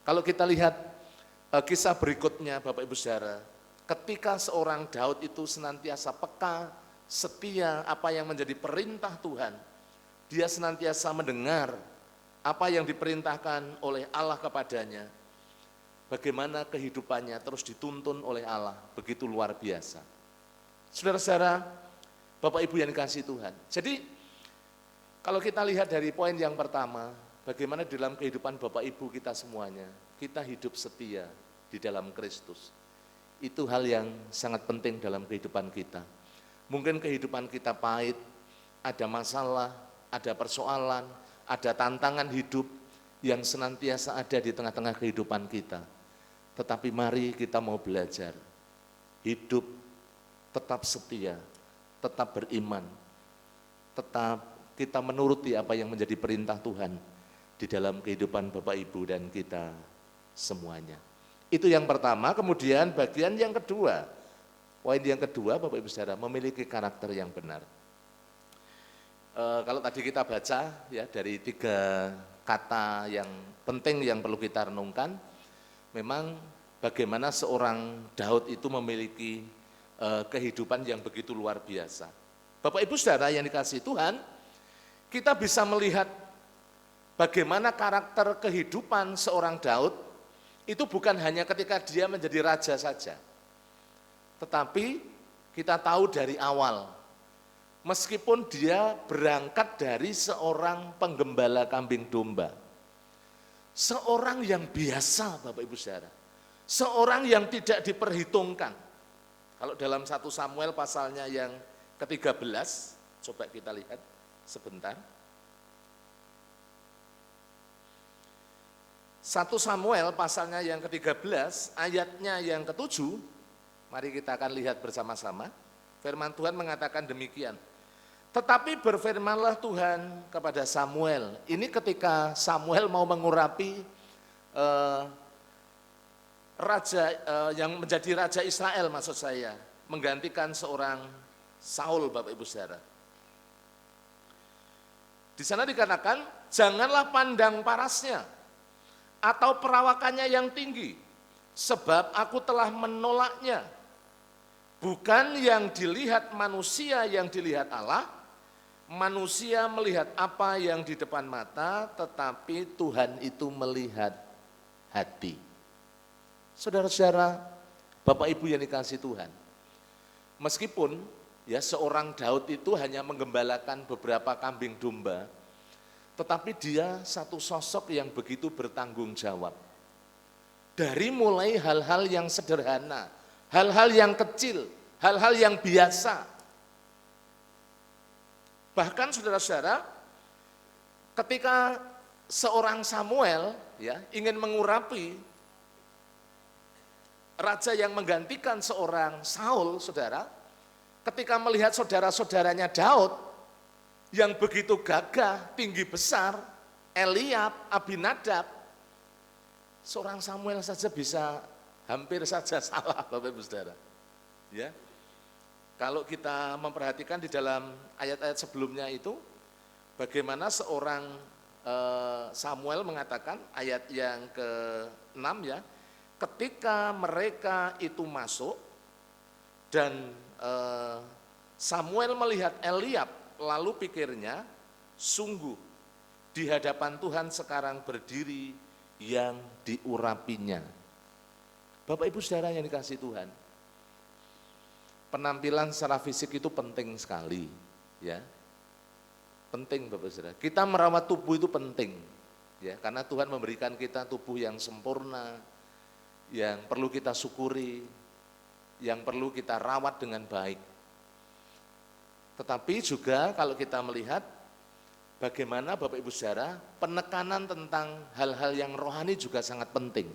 Kalau kita lihat kisah berikutnya, Bapak Ibu Saudara, ketika seorang Daud itu senantiasa peka, setia apa yang menjadi perintah Tuhan, dia senantiasa mendengar apa yang diperintahkan oleh Allah kepadanya, bagaimana kehidupannya terus dituntun oleh Allah, begitu luar biasa. Saudara-saudara, Bapak Ibu yang dikasihi Tuhan. Jadi kalau kita lihat dari poin yang pertama, bagaimana dalam kehidupan Bapak Ibu kita semuanya, kita hidup setia di dalam Kristus. Itu hal yang sangat penting dalam kehidupan kita. Mungkin kehidupan kita pahit, ada masalah, ada persoalan, ada tantangan hidup yang senantiasa ada di tengah-tengah kehidupan kita. Tetapi mari kita mau belajar, hidup tetap setia, tetap beriman, tetap kita menuruti apa yang menjadi perintah Tuhan di dalam kehidupan Bapak Ibu dan kita semuanya. Itu yang pertama. Kemudian bagian yang kedua, poin yang kedua, Bapak Ibu Saudara, memiliki karakter yang benar. Kalau tadi kita baca ya dari 3 kata yang penting yang perlu kita renungkan, memang bagaimana seorang Daud itu memiliki kehidupan yang begitu luar biasa. Bapak Ibu Saudara yang dikasihi Tuhan, kita bisa melihat bagaimana karakter kehidupan seorang Daud itu bukan hanya ketika dia menjadi raja saja. Tetapi kita tahu dari awal, meskipun dia berangkat dari seorang penggembala kambing domba, seorang yang biasa Bapak Ibu Saudara, seorang yang tidak diperhitungkan. Kalau dalam 1 Samuel pasalnya yang ke-13, coba kita lihat sebentar. 1 Samuel pasalnya yang ke-13, ayatnya yang ke-7, mari kita akan lihat bersama-sama. Firman Tuhan mengatakan demikian. Tetapi berfirmanlah Tuhan kepada Samuel. Ini ketika Samuel mau mengurapi raja yang menjadi raja Israel, maksud saya, menggantikan seorang Saul, Bapak Ibu Saudara. Di sana dikatakan, janganlah pandang parasnya atau perawakannya yang tinggi, sebab aku telah menolaknya. Bukan yang dilihat manusia yang dilihat Allah, manusia melihat apa yang di depan mata, tetapi Tuhan itu melihat hati. Saudara-saudara, Bapak Ibu yang dikasihi Tuhan, meskipun ya seorang Daud itu hanya menggembalakan beberapa kambing domba, tetapi dia satu sosok yang begitu bertanggung jawab. Dari mulai hal-hal yang sederhana, hal-hal yang kecil, hal-hal yang biasa. Bahkan saudara-saudara, ketika seorang Samuel ya ingin mengurapi raja yang menggantikan seorang Saul, saudara, ketika melihat saudara-saudaranya Daud yang begitu gagah, tinggi besar, Eliab, Abinadab, seorang Samuel saja bisa hampir saja salah, Bapak Ibu Saudara. Ya. Kalau kita memperhatikan di dalam ayat-ayat sebelumnya itu, bagaimana seorang Samuel mengatakan, ayat yang ke-6 ya, ketika mereka itu masuk dan Samuel melihat Eliab, lalu pikirnya, sungguh di hadapan Tuhan sekarang berdiri yang diurapinya. Bapak Ibu Saudara yang dikasihi Tuhan, penampilan secara fisik itu penting sekali, ya. Penting Bapak Saudara. Kita merawat tubuh itu penting, ya, karena Tuhan memberikan kita tubuh yang sempurna, yang perlu kita syukuri, yang perlu kita rawat dengan baik. Tetapi juga kalau kita melihat bagaimana Bapak Ibu Saudara, penekanan tentang hal-hal yang rohani juga sangat penting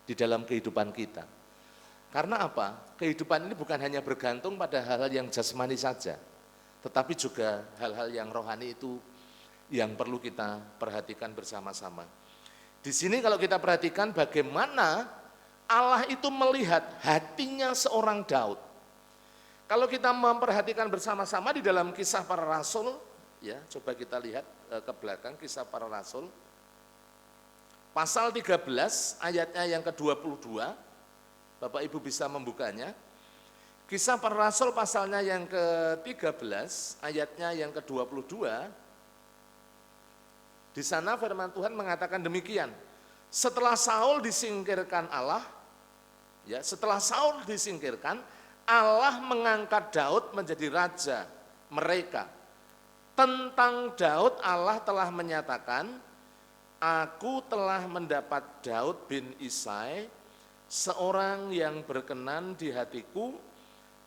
di dalam kehidupan kita. Karena apa? Kehidupan ini bukan hanya bergantung pada hal-hal yang jasmani saja, tetapi juga hal-hal yang rohani itu yang perlu kita perhatikan bersama-sama. Di sini kalau kita perhatikan bagaimana Allah itu melihat hatinya seorang Daud. Kalau kita memperhatikan bersama-sama di dalam Kisah Para Rasul, ya, coba kita lihat ke belakang Kisah Para Rasul. Pasal 13 ayatnya yang ke-22, Bapak Ibu bisa membukanya. Kisah Para Rasul pasalnya yang ke-13, ayatnya yang ke-22. Di sana firman Tuhan mengatakan demikian. Setelah Saul disingkirkan Allah, ya, setelah Saul disingkirkan, Allah mengangkat Daud menjadi raja mereka. Tentang Daud Allah telah menyatakan, aku telah mendapat Daud bin Isai, seorang yang berkenan di hatiku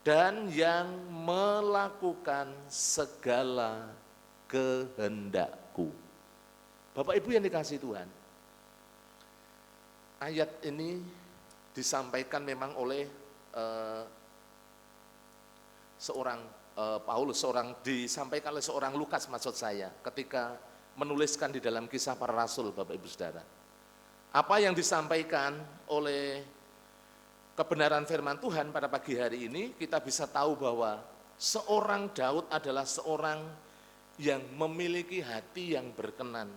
dan yang melakukan segala kehendakku. Bapak Ibu yang dikasihi Tuhan, ayat ini disampaikan memang oleh disampaikan oleh seorang Lukas maksud saya, ketika menuliskan di dalam Kisah Para Rasul, Bapak Ibu Saudara. Apa yang disampaikan oleh kebenaran firman Tuhan pada pagi hari ini, kita bisa tahu bahwa seorang Daud adalah seorang yang memiliki hati yang berkenan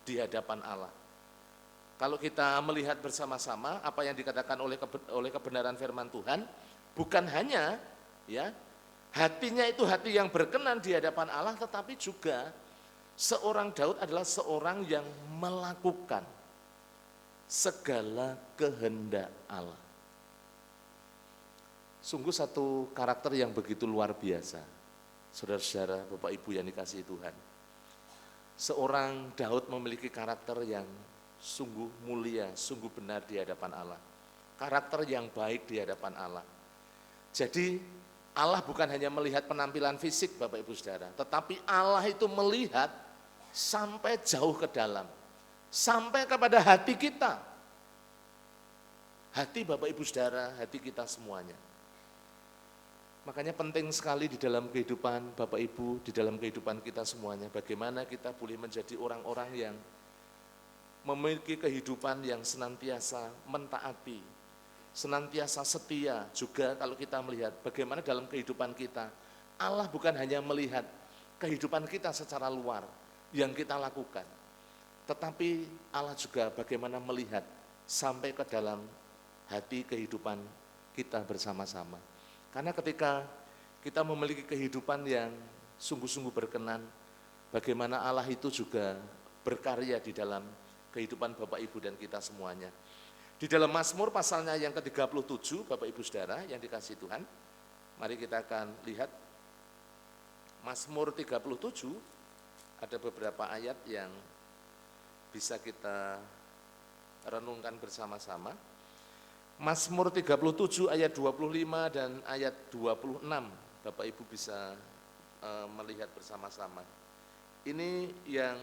di hadapan Allah. Kalau kita melihat bersama-sama apa yang dikatakan oleh kebenaran firman Tuhan, bukan hanya ya hatinya itu hati yang berkenan di hadapan Allah, tetapi juga seorang Daud adalah seorang yang melakukan segala kehendak Allah. Sungguh satu karakter yang begitu luar biasa, saudara-saudara, Bapak Ibu yang dikasihi Tuhan. Seorang Daud memiliki karakter yang sungguh mulia, sungguh benar di hadapan Allah. Karakter yang baik di hadapan Allah. Jadi Allah bukan hanya melihat penampilan fisik Bapak Ibu Saudara, tetapi Allah itu melihat sampai jauh ke dalam, sampai kepada hati kita. Hati Bapak Ibu Saudara, hati kita semuanya. Makanya penting sekali di dalam kehidupan Bapak Ibu, di dalam kehidupan kita semuanya, bagaimana kita boleh menjadi orang-orang yang memiliki kehidupan yang senantiasa mentaati, senantiasa setia. Juga kalau kita melihat bagaimana dalam kehidupan kita, Allah bukan hanya melihat kehidupan kita secara luar yang kita lakukan, tetapi Allah juga bagaimana melihat sampai ke dalam hati kehidupan kita bersama-sama. Karena ketika kita memiliki kehidupan yang sungguh-sungguh berkenan, bagaimana Allah itu juga berkarya di dalam kehidupan Bapak Ibu dan kita semuanya. Di dalam Mazmur pasalnya yang ke-37, Bapak Ibu Saudara yang dikasihi Tuhan, mari kita akan lihat Mazmur 37, ada beberapa ayat yang bisa kita renungkan bersama-sama. Mazmur 37 ayat 25 dan ayat 26, Bapak Ibu bisa melihat bersama-sama. Ini yang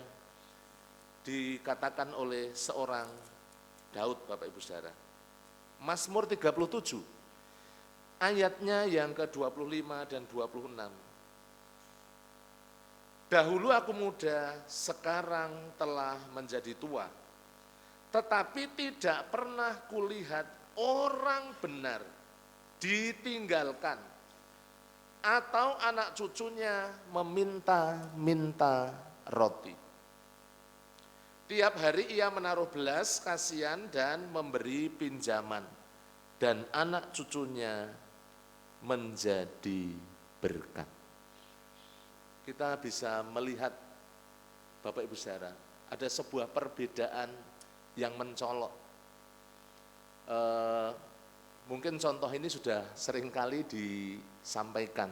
dikatakan oleh seorang Daud, Bapak Ibu Saudara. Mazmur 37, ayatnya yang ke-25 dan 26. Dahulu aku muda, sekarang telah menjadi tua, tetapi tidak pernah kulihat orang benar ditinggalkan, atau anak cucunya meminta-minta roti. Tiap hari ia menaruh belas kasihan dan memberi pinjaman, dan anak cucunya menjadi berkat. Kita bisa melihat, Bapak Ibu Saudara, ada sebuah perbedaan yang mencolok. Mungkin contoh ini sudah seringkali disampaikan.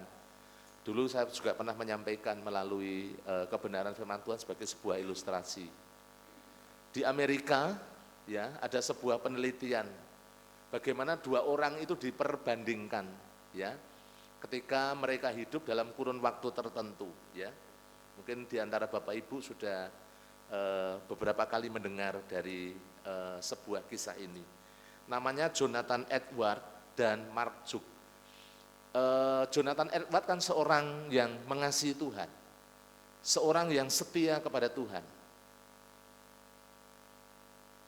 Dulu saya juga pernah menyampaikan melalui kebenaran firman Tuhan sebagai sebuah ilustrasi. Di Amerika ya ada sebuah penelitian bagaimana dua orang itu diperbandingkan ya ketika mereka hidup dalam kurun waktu tertentu ya. Mungkin di antara Bapak Ibu sudah beberapa kali mendengar dari sebuah kisah ini. Namanya Jonathan Edward dan Mark Juk. Jonathan Edward kan seorang yang mengasihi Tuhan, seorang yang setia kepada Tuhan.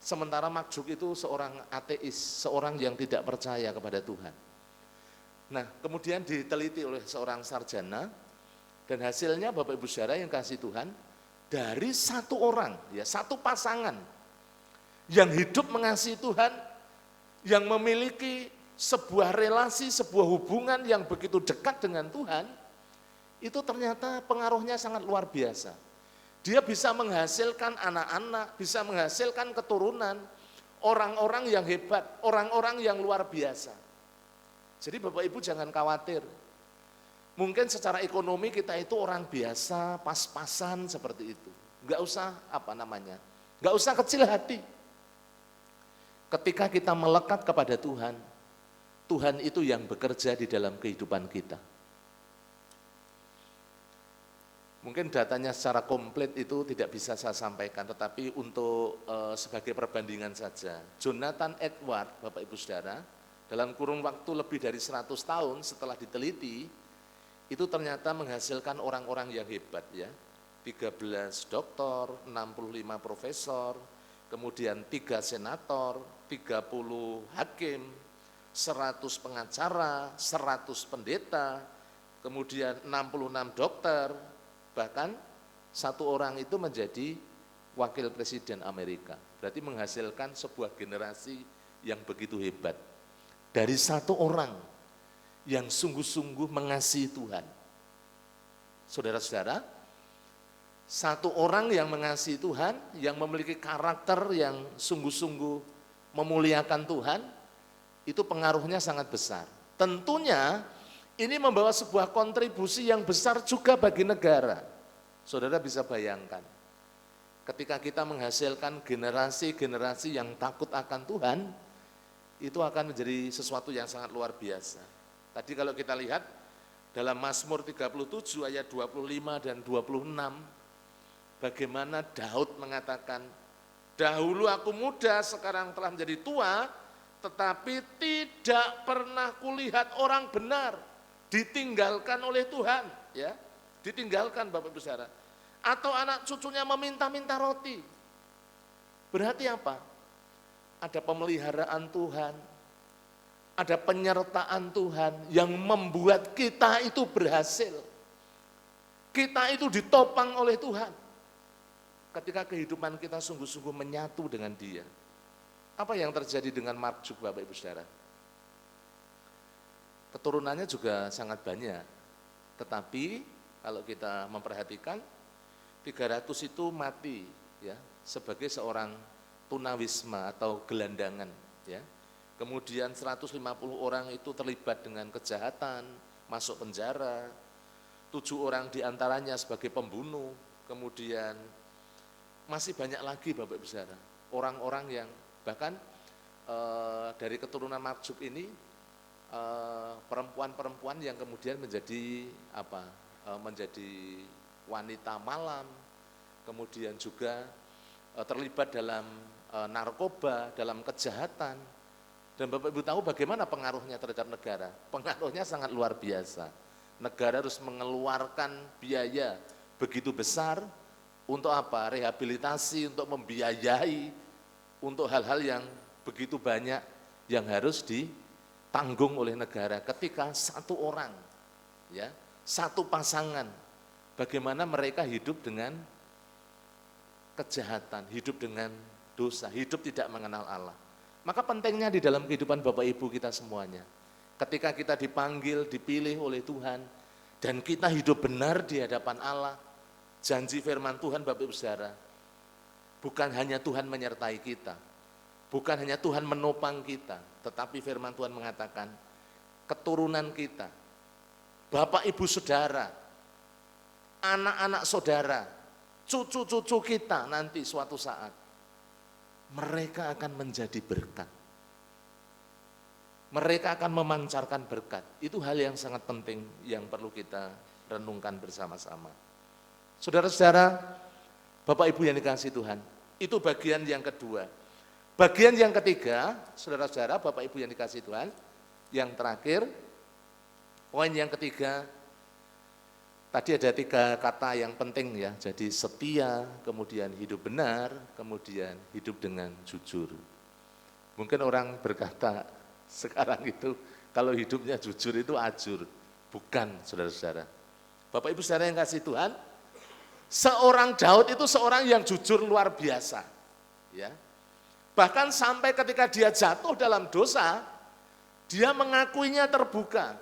Sementara Mark Juk itu seorang ateis, seorang yang tidak percaya kepada Tuhan. Nah, kemudian diteliti oleh seorang sarjana, dan hasilnya Bapak Ibu Saudara yang kasih Tuhan, dari satu orang, ya satu pasangan, yang hidup mengasihi Tuhan, yang memiliki sebuah relasi, sebuah hubungan yang begitu dekat dengan Tuhan, itu ternyata pengaruhnya sangat luar biasa. Dia bisa menghasilkan anak-anak, bisa menghasilkan keturunan, orang-orang yang hebat, orang-orang yang luar biasa. Jadi Bapak Ibu jangan khawatir. Mungkin secara ekonomi kita itu orang biasa, pas-pasan seperti itu. Enggak usah enggak usah kecil hati. Ketika kita melekat kepada Tuhan, Tuhan itu yang bekerja di dalam kehidupan kita. Mungkin datanya secara komplit itu tidak bisa saya sampaikan, tetapi untuk sebagai perbandingan saja. Jonathan Edward, Bapak Ibu Saudara, dalam kurun waktu lebih dari 100 tahun setelah diteliti, itu ternyata menghasilkan orang-orang yang hebat ya. 13 doktor, 65 profesor, kemudian 3 senator, 30 hakim, 100 pengacara, 100 pendeta, kemudian 66 dokter, bahkan satu orang itu menjadi wakil presiden Amerika. Berarti menghasilkan sebuah generasi yang begitu hebat. Dari satu orang yang sungguh-sungguh mengasihi Tuhan. Saudara-saudara, satu orang yang mengasihi Tuhan, yang memiliki karakter yang sungguh-sungguh memuliakan Tuhan, itu pengaruhnya sangat besar. Tentunya ini membawa sebuah kontribusi yang besar juga bagi negara. Saudara bisa bayangkan, ketika kita menghasilkan generasi-generasi yang takut akan Tuhan, itu akan menjadi sesuatu yang sangat luar biasa. Tadi kalau kita lihat dalam Mazmur 37 ayat 25 dan 26, bagaimana Daud mengatakan, dahulu aku muda, sekarang telah menjadi tua, tetapi tidak pernah kulihat orang benar ditinggalkan oleh Tuhan, ya, ditinggalkan Bapak Ibu Saudara. Atau anak cucunya meminta-minta roti. Berarti apa? Ada pemeliharaan Tuhan, ada penyertaan Tuhan yang membuat kita itu berhasil. Kita itu ditopang oleh Tuhan. Ketika kehidupan kita sungguh-sungguh menyatu dengan Dia. Apa yang terjadi dengan Mark Juk, Bapak Ibu Saudara? Keturunannya juga sangat banyak, tetapi kalau kita memperhatikan 300 itu mati ya sebagai seorang tunawisma atau gelandangan ya. Kemudian 150 orang itu terlibat dengan kejahatan, masuk penjara, 7 orang diantaranya sebagai pembunuh, kemudian masih banyak lagi Bapak Ibu Saudara, orang-orang yang bahkan dari keturunan Mark Juk ini perempuan-perempuan yang kemudian menjadi menjadi wanita malam, kemudian juga terlibat dalam narkoba, dalam kejahatan. Dan Bapak Ibu tahu bagaimana pengaruhnya terhadap negara? Pengaruhnya sangat luar biasa. Negara harus mengeluarkan biaya begitu besar untuk apa? Rehabilitasi, untuk membiayai, untuk hal-hal yang begitu banyak yang harus ditanggung oleh negara ketika satu orang ya, satu pasangan. Bagaimana mereka hidup dengan kejahatan, hidup dengan dosa, hidup tidak mengenal Allah. Maka pentingnya di dalam kehidupan Bapak Ibu kita semuanya, ketika kita dipanggil, dipilih oleh Tuhan, dan kita hidup benar di hadapan Allah, janji firman Tuhan Bapak Ibu Saudara, bukan hanya Tuhan menyertai kita, bukan hanya Tuhan menopang kita, tetapi firman Tuhan mengatakan, keturunan kita, Bapak Ibu Saudara, anak-anak saudara, cucu-cucu kita nanti suatu saat, mereka akan menjadi berkat. Mereka akan memancarkan berkat. Itu hal yang sangat penting yang perlu kita renungkan bersama-sama. Saudara-saudara, Bapak Ibu yang dikasihi Tuhan, itu bagian yang kedua. Bagian yang ketiga, saudara-saudara, Bapak Ibu yang dikasihi Tuhan, yang terakhir, poin yang ketiga, tadi ada 3 kata yang penting ya, jadi setia, kemudian hidup benar, kemudian hidup dengan jujur. Mungkin orang berkata sekarang itu kalau hidupnya jujur itu ajur, bukan saudara-saudara. Bapak Ibu saudara yang kasih Tuhan, seorang Daud itu seorang yang jujur luar biasa. Ya. Bahkan sampai ketika dia jatuh dalam dosa, dia mengakuinya terbuka.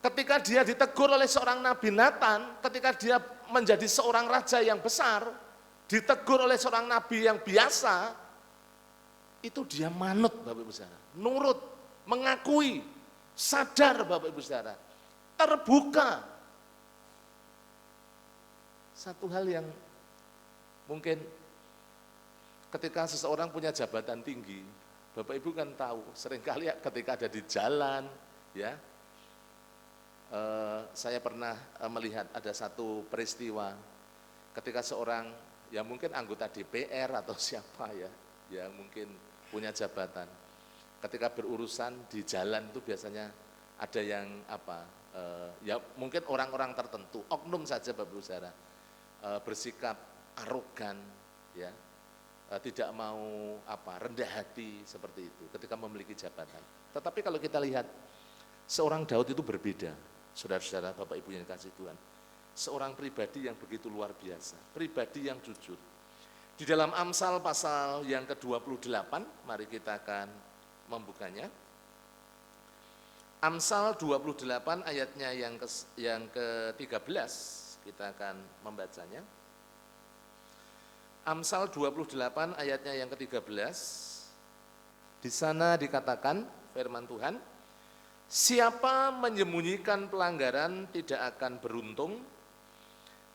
Ketika dia ditegur oleh seorang Nabi Nathan, ketika dia menjadi seorang raja yang besar, ditegur oleh seorang nabi yang biasa, itu dia manut Bapak Ibu Saudara, nurut, mengakui, sadar Bapak Ibu Saudara, terbuka. Satu hal yang mungkin ketika seseorang punya jabatan tinggi, Bapak Ibu kan tahu, seringkali ketika ada di jalan, ya, saya pernah melihat ada satu peristiwa ketika seorang ya mungkin anggota DPR atau siapa ya yang mungkin punya jabatan, ketika berurusan di jalan itu biasanya ada yang ya mungkin orang-orang tertentu, oknum saja Bapak Ibu Saudara, bersikap arogan ya, tidak mau rendah hati seperti itu ketika memiliki jabatan. Tetapi kalau kita lihat seorang Daud itu berbeda. Saudara-saudara, Bapak Ibu yang dikasihi Tuhan, seorang pribadi yang begitu luar biasa, pribadi yang jujur. Di dalam Amsal pasal yang ke-28, mari kita akan membukanya. Amsal 28 ayatnya yang ke-13, kita akan membacanya. Amsal 28 ayatnya yang ke-13, di sana dikatakan firman Tuhan, siapa menyembunyikan pelanggaran tidak akan beruntung,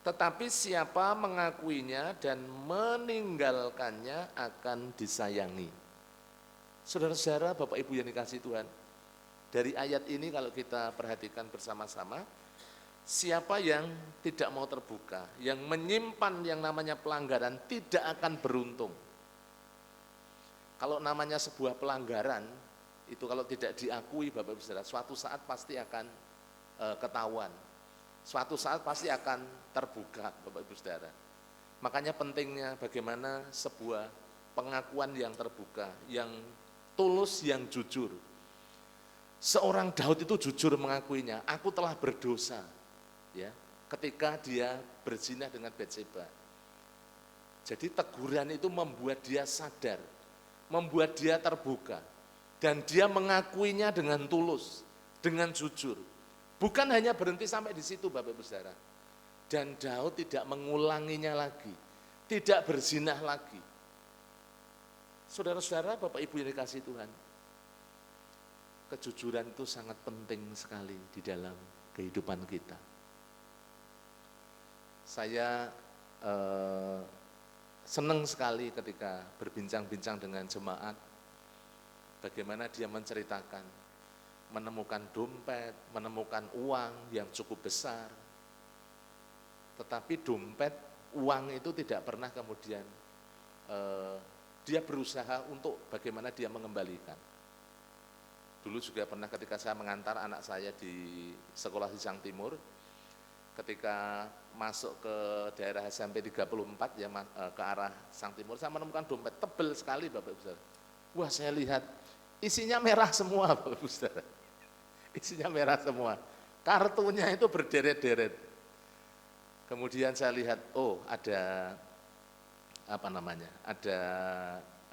tetapi siapa mengakuinya dan meninggalkannya akan disayangi. Saudara-saudara, Bapak Ibu yang dikasihi Tuhan, dari ayat ini kalau kita perhatikan bersama-sama, siapa yang tidak mau terbuka, yang menyimpan yang namanya pelanggaran tidak akan beruntung. Kalau namanya sebuah pelanggaran, itu kalau tidak diakui Bapak Ibu Saudara, suatu saat pasti akan ketahuan, suatu saat pasti akan terbuka Bapak Ibu Saudara. Makanya pentingnya bagaimana sebuah pengakuan yang terbuka, yang tulus, yang jujur. Seorang Daud itu jujur mengakuinya, aku telah berdosa, ya, ketika dia berzina dengan Batseba. Jadi teguran itu membuat dia sadar, membuat dia terbuka. Dan dia mengakuinya dengan tulus, dengan jujur. Bukan hanya berhenti sampai di situ Bapak Ibu Saudara. Dan Daud tidak mengulanginya lagi, tidak berzinah lagi. Saudara-saudara, Bapak Ibu yang dikasihi Tuhan, kejujuran itu sangat penting sekali di dalam kehidupan kita. Saya senang sekali ketika berbincang-bincang dengan jemaat, bagaimana dia menceritakan, menemukan dompet, menemukan uang yang cukup besar. Tetapi dompet, uang itu tidak pernah kemudian dia berusaha untuk bagaimana dia mengembalikan. Dulu juga pernah ketika saya mengantar anak saya di sekolah di Sang Timur, ketika masuk ke daerah SMP 34 ya ke arah Sang Timur, saya menemukan dompet tebal sekali Bapak Ibu Saudara. Wah, saya lihat isinya merah semua Bapak Ibu Saudara. Isinya merah semua. kartunya itu berderet-deret. Kemudian saya lihat, oh ada apa namanya, ada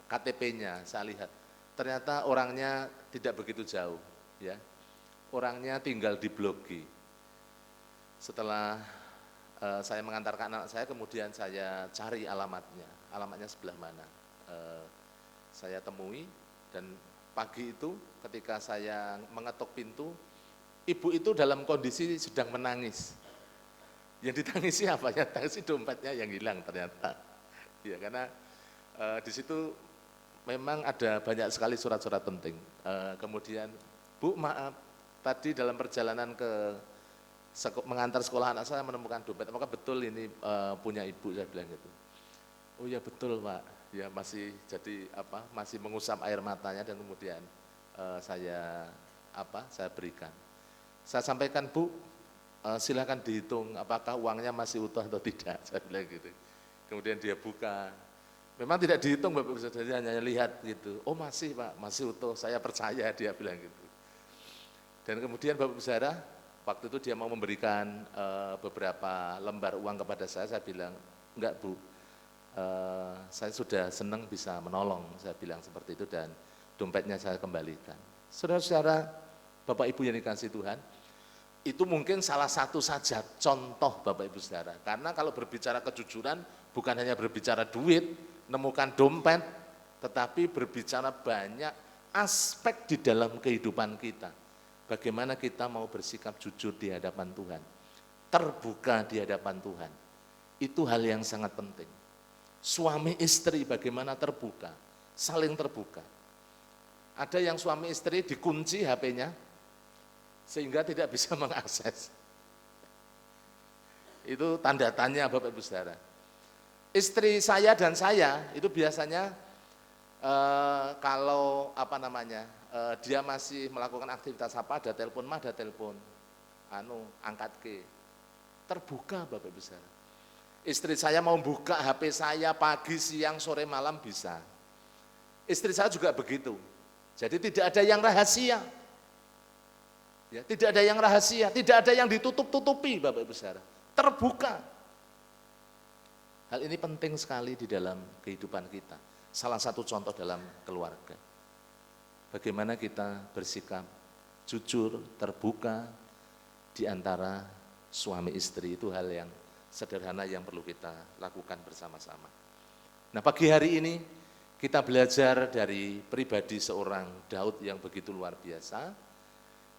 KTP-nya, saya lihat. Ternyata orangnya tidak begitu jauh, ya. Orangnya tinggal di Blok G. Setelah saya mengantarkan anak saya, kemudian saya cari alamatnya sebelah mana. Saya temui dan pagi itu ketika saya mengetuk pintu, ibu itu dalam kondisi sedang menangis. Yang ditangisi apa? Yang tangisi dompetnya yang hilang ternyata. Ya karena di situ memang ada banyak sekali surat-surat penting. Kemudian, Bu maaf, tadi dalam perjalanan mengantar sekolah anak saya menemukan dompet. Apakah betul ini punya ibu? Saya bilang gitu. Oh ya betul Pak. Ya masih masih mengusap air matanya dan kemudian saya berikan. Saya sampaikan Bu, silakan dihitung apakah uangnya masih utuh atau tidak, saya bilang gitu. Kemudian dia buka, memang tidak dihitung Bapak Ibu Saudara, hanya lihat gitu. Oh masih Pak, masih utuh, saya percaya, dia bilang gitu. Dan kemudian Bapak Ibu Saudara, waktu itu dia mau memberikan beberapa lembar uang kepada saya bilang, enggak Bu, saya sudah senang bisa menolong, saya bilang seperti itu dan dompetnya saya kembalikan. Saudara-saudara, Bapak Ibu yang dikasihi Tuhan, itu mungkin salah satu saja contoh Bapak Ibu Saudara. Karena kalau berbicara kejujuran bukan hanya berbicara duit, nemukan dompet, tetapi berbicara banyak aspek di dalam kehidupan kita. Bagaimana kita mau bersikap jujur di hadapan Tuhan, terbuka di hadapan Tuhan. Itu hal yang sangat penting. Suami istri bagaimana terbuka, saling terbuka. Ada yang suami istri dikunci HP-nya, sehingga tidak bisa mengakses. Itu tanda tanya Bapak Ibu Saudara. Istri saya dan saya itu biasanya kalau dia masih melakukan aktivitas ada telepon ada telepon, angkat ke, terbuka Bapak Ibu Saudara. Istri saya mau buka HP saya pagi, siang, sore, malam bisa. Istri saya juga begitu. Jadi tidak ada yang rahasia. Ya, tidak ada yang rahasia, tidak ada yang ditutup-tutupi Bapak Ibu Saudara. Terbuka. Hal ini penting sekali di dalam kehidupan kita. Salah satu contoh dalam keluarga. Bagaimana kita bersikap jujur, terbuka di antara suami istri, itu hal yang sederhana yang perlu kita lakukan bersama-sama. Nah, pagi hari ini kita belajar dari pribadi seorang Daud yang begitu luar biasa.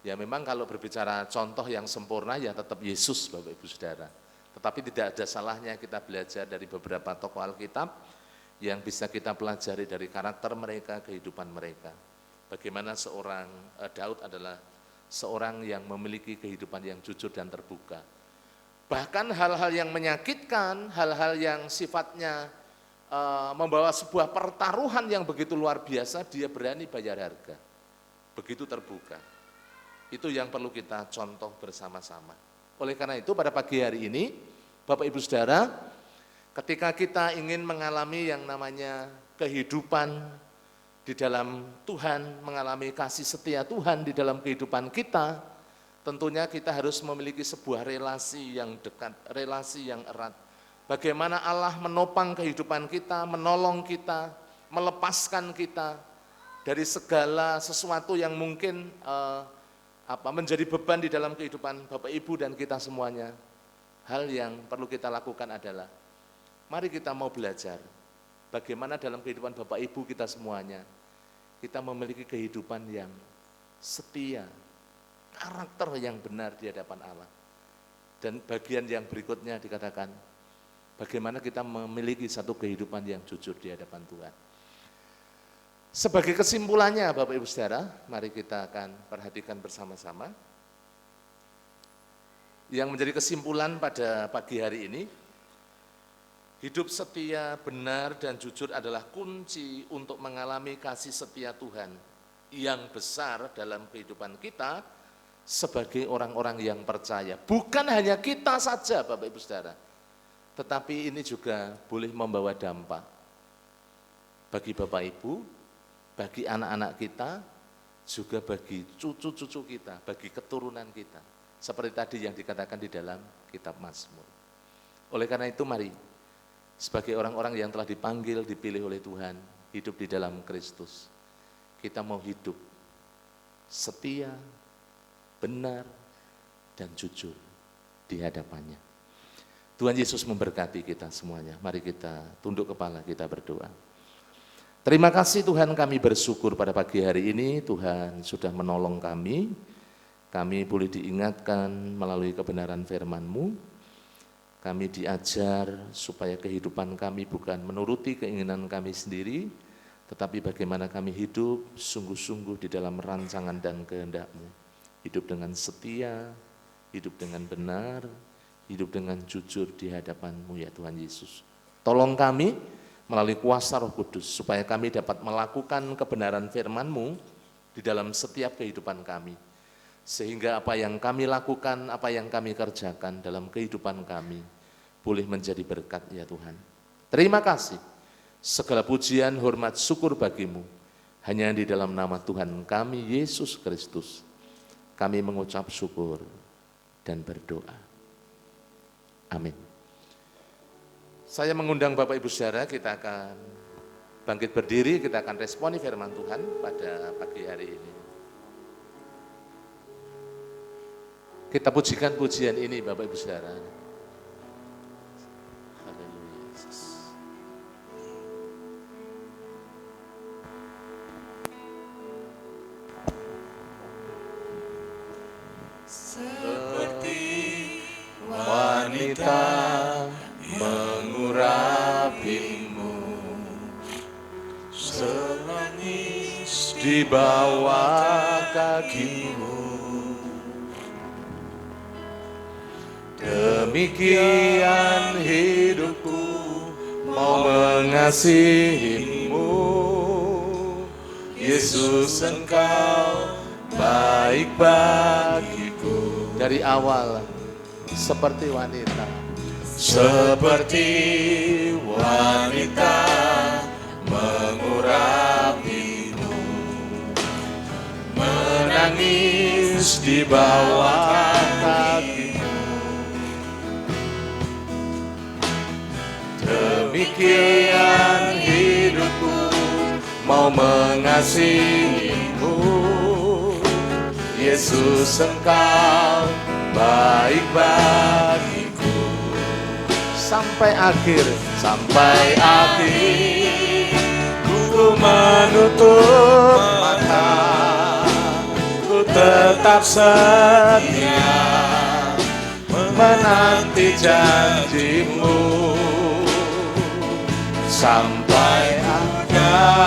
Ya memang kalau berbicara contoh yang sempurna ya tetap Yesus Bapak Ibu Saudara. Tetapi tidak ada salahnya kita belajar dari beberapa tokoh Alkitab yang bisa kita pelajari dari karakter mereka, kehidupan mereka. Bagaimana seorang Daud adalah seorang yang memiliki kehidupan yang jujur dan terbuka. Bahkan hal-hal yang menyakitkan, hal-hal yang sifatnya membawa sebuah pertaruhan yang begitu luar biasa, dia berani bayar harga. Begitu terbuka. Itu yang perlu kita contoh bersama-sama. Oleh karena itu pada pagi hari ini, Bapak Ibu Saudara, ketika kita ingin mengalami yang namanya kehidupan di dalam Tuhan, mengalami kasih setia Tuhan di dalam kehidupan kita, tentunya kita harus memiliki sebuah relasi yang dekat, relasi yang erat. Bagaimana Allah menopang kehidupan kita, menolong kita, melepaskan kita dari segala sesuatu yang mungkin menjadi beban di dalam kehidupan Bapak Ibu dan kita semuanya. Hal yang perlu kita lakukan adalah mari kita mau belajar bagaimana dalam kehidupan Bapak Ibu kita semuanya kita memiliki kehidupan yang setia, karakter yang benar di hadapan Allah. Dan bagian yang berikutnya dikatakan bagaimana kita memiliki satu kehidupan yang jujur di hadapan Tuhan. Sebagai kesimpulannya Bapak Ibu Saudara, mari kita akan perhatikan bersama-sama. Yang menjadi kesimpulan pada pagi hari ini, hidup setia, benar dan jujur adalah kunci untuk mengalami kasih setia Tuhan yang besar dalam kehidupan kita sebagai orang-orang yang percaya. Bukan hanya kita saja Bapak Ibu Saudara, tetapi ini juga boleh membawa dampak bagi Bapak Ibu, bagi anak-anak kita, juga bagi cucu-cucu kita, bagi keturunan kita. Seperti tadi yang dikatakan di dalam kitab Mazmur. Oleh karena itu mari, sebagai orang-orang yang telah dipanggil, dipilih oleh Tuhan, hidup di dalam Kristus, kita mau hidup setia, benar, dan jujur di hadapannya. Tuhan Yesus memberkati kita semuanya. Mari kita tunduk kepala, kita berdoa. Terima kasih Tuhan, kami bersyukur pada pagi hari ini Tuhan sudah menolong kami. Kami boleh diingatkan melalui kebenaran firman-Mu. Kami diajar supaya kehidupan kami bukan menuruti keinginan kami sendiri, tetapi bagaimana kami hidup sungguh-sungguh di dalam rancangan dan kehendak-Mu. Hidup dengan setia, hidup dengan benar, hidup dengan jujur di hadapan-Mu ya Tuhan Yesus. Tolong kami melalui kuasa Roh Kudus supaya kami dapat melakukan kebenaran firman-Mu di dalam setiap kehidupan kami. Sehingga apa yang kami lakukan, apa yang kami kerjakan dalam kehidupan kami boleh menjadi berkat ya Tuhan. Terima kasih. Segala pujian, hormat, syukur bagi-Mu. Hanya di dalam nama Tuhan kami Yesus Kristus kami mengucap syukur dan berdoa. Amin. Saya mengundang Bapak Ibu Saudara, kita akan bangkit berdiri, kita akan responi firman Tuhan pada pagi hari ini. Kita pujikan pujian ini Bapak Ibu Saudara. Haleluya Yesus. Seperti wanita mengurapimu, senangis di bawah kakimu. Demikian hidupku mau mengasihimu, Yesus Engkau baik bagiku. Dari awal seperti wanita, seperti wanita mengurapimu, menangis di bawah kakimu. Demikian hidupku mau mengasihimu, Yesus Engkau baik bagiku. sampai akhir, Sampai akhir ku menutup mata, ku tetap setia menanti janjimu. Sampai dapatkan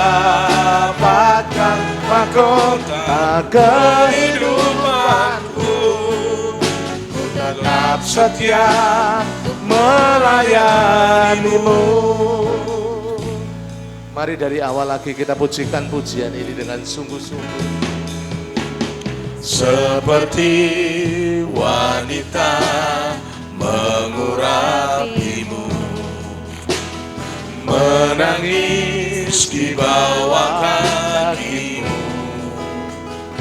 mahkota kehidupanku, ku tetap setia melayanimu. mari dari awal lagi kita pujikan pujian ini dengan sungguh-sungguh. Seperti wanita mengurapimu, menangis di bawah kakimu.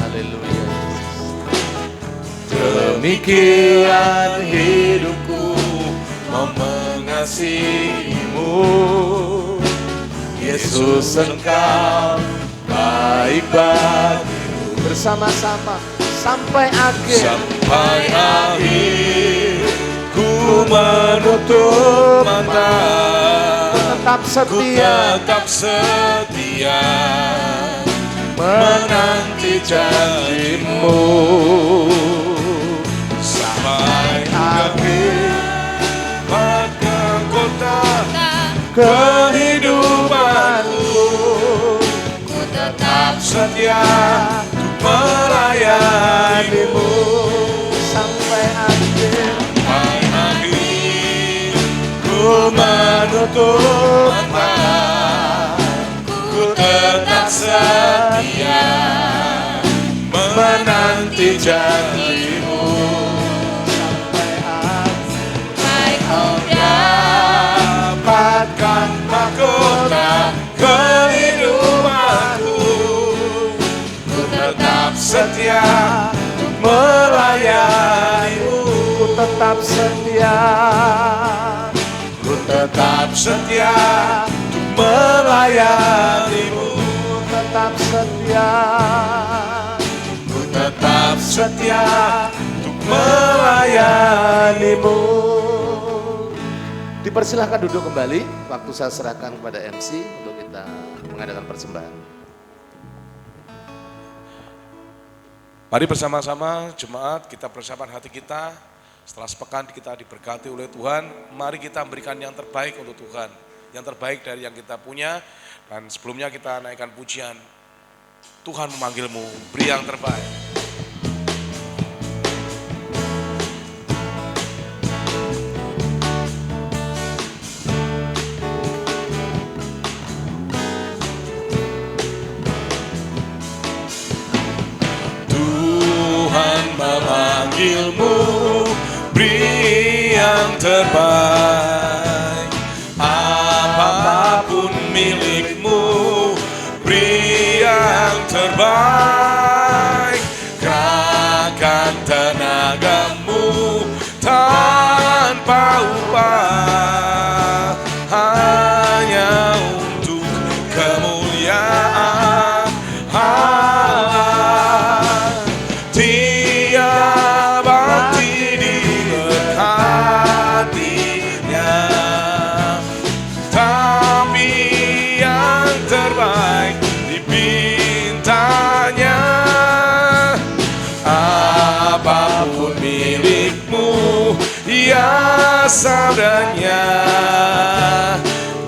Haleluya. Demikian hidupku mau mengasihimu, Yesus Engkau baik bagiku. Bersama-sama sampai akhir. Sampai akhir ku menutup mata, Tetap ku setia tetap setia menanti janjimu. Sampai akhir maka kota kehidupanku, ku tetap setia melayanimu. sampai akhir. Sampai akhir ku menutup mata, ku tetap setia menanti janjimu. Sampai kau dapatkan mahkota kehidupanku, ku tetap setia melayani. Ku tetap setia untuk melayanimu. Tetap setia. Ku tetap setia untuk melayanimu. Dipersilahkan duduk kembali. Waktu saya serahkan kepada MC untuk kita mengadakan persembahan. Mari bersama-sama jemaat kita persiapkan hati kita. Setelah sepekan kita diberkati oleh Tuhan, mari kita memberikan yang terbaik untuk Tuhan. Yang terbaik dari yang kita punya. Dan sebelumnya kita naikkan pujian. Tuhan memanggilmu, beri yang terbaik. Tuhan memanggilmu, beri yang terbaik. Apapun milikmu, beri yang terbaik. Kerahkan tenagamu tanpa upah, hanya untuk kemuliaan Allah. Tiap hati diberkatinya, tapi yang terbaik dipintanya. Apapun milikmu, ya sabdanya,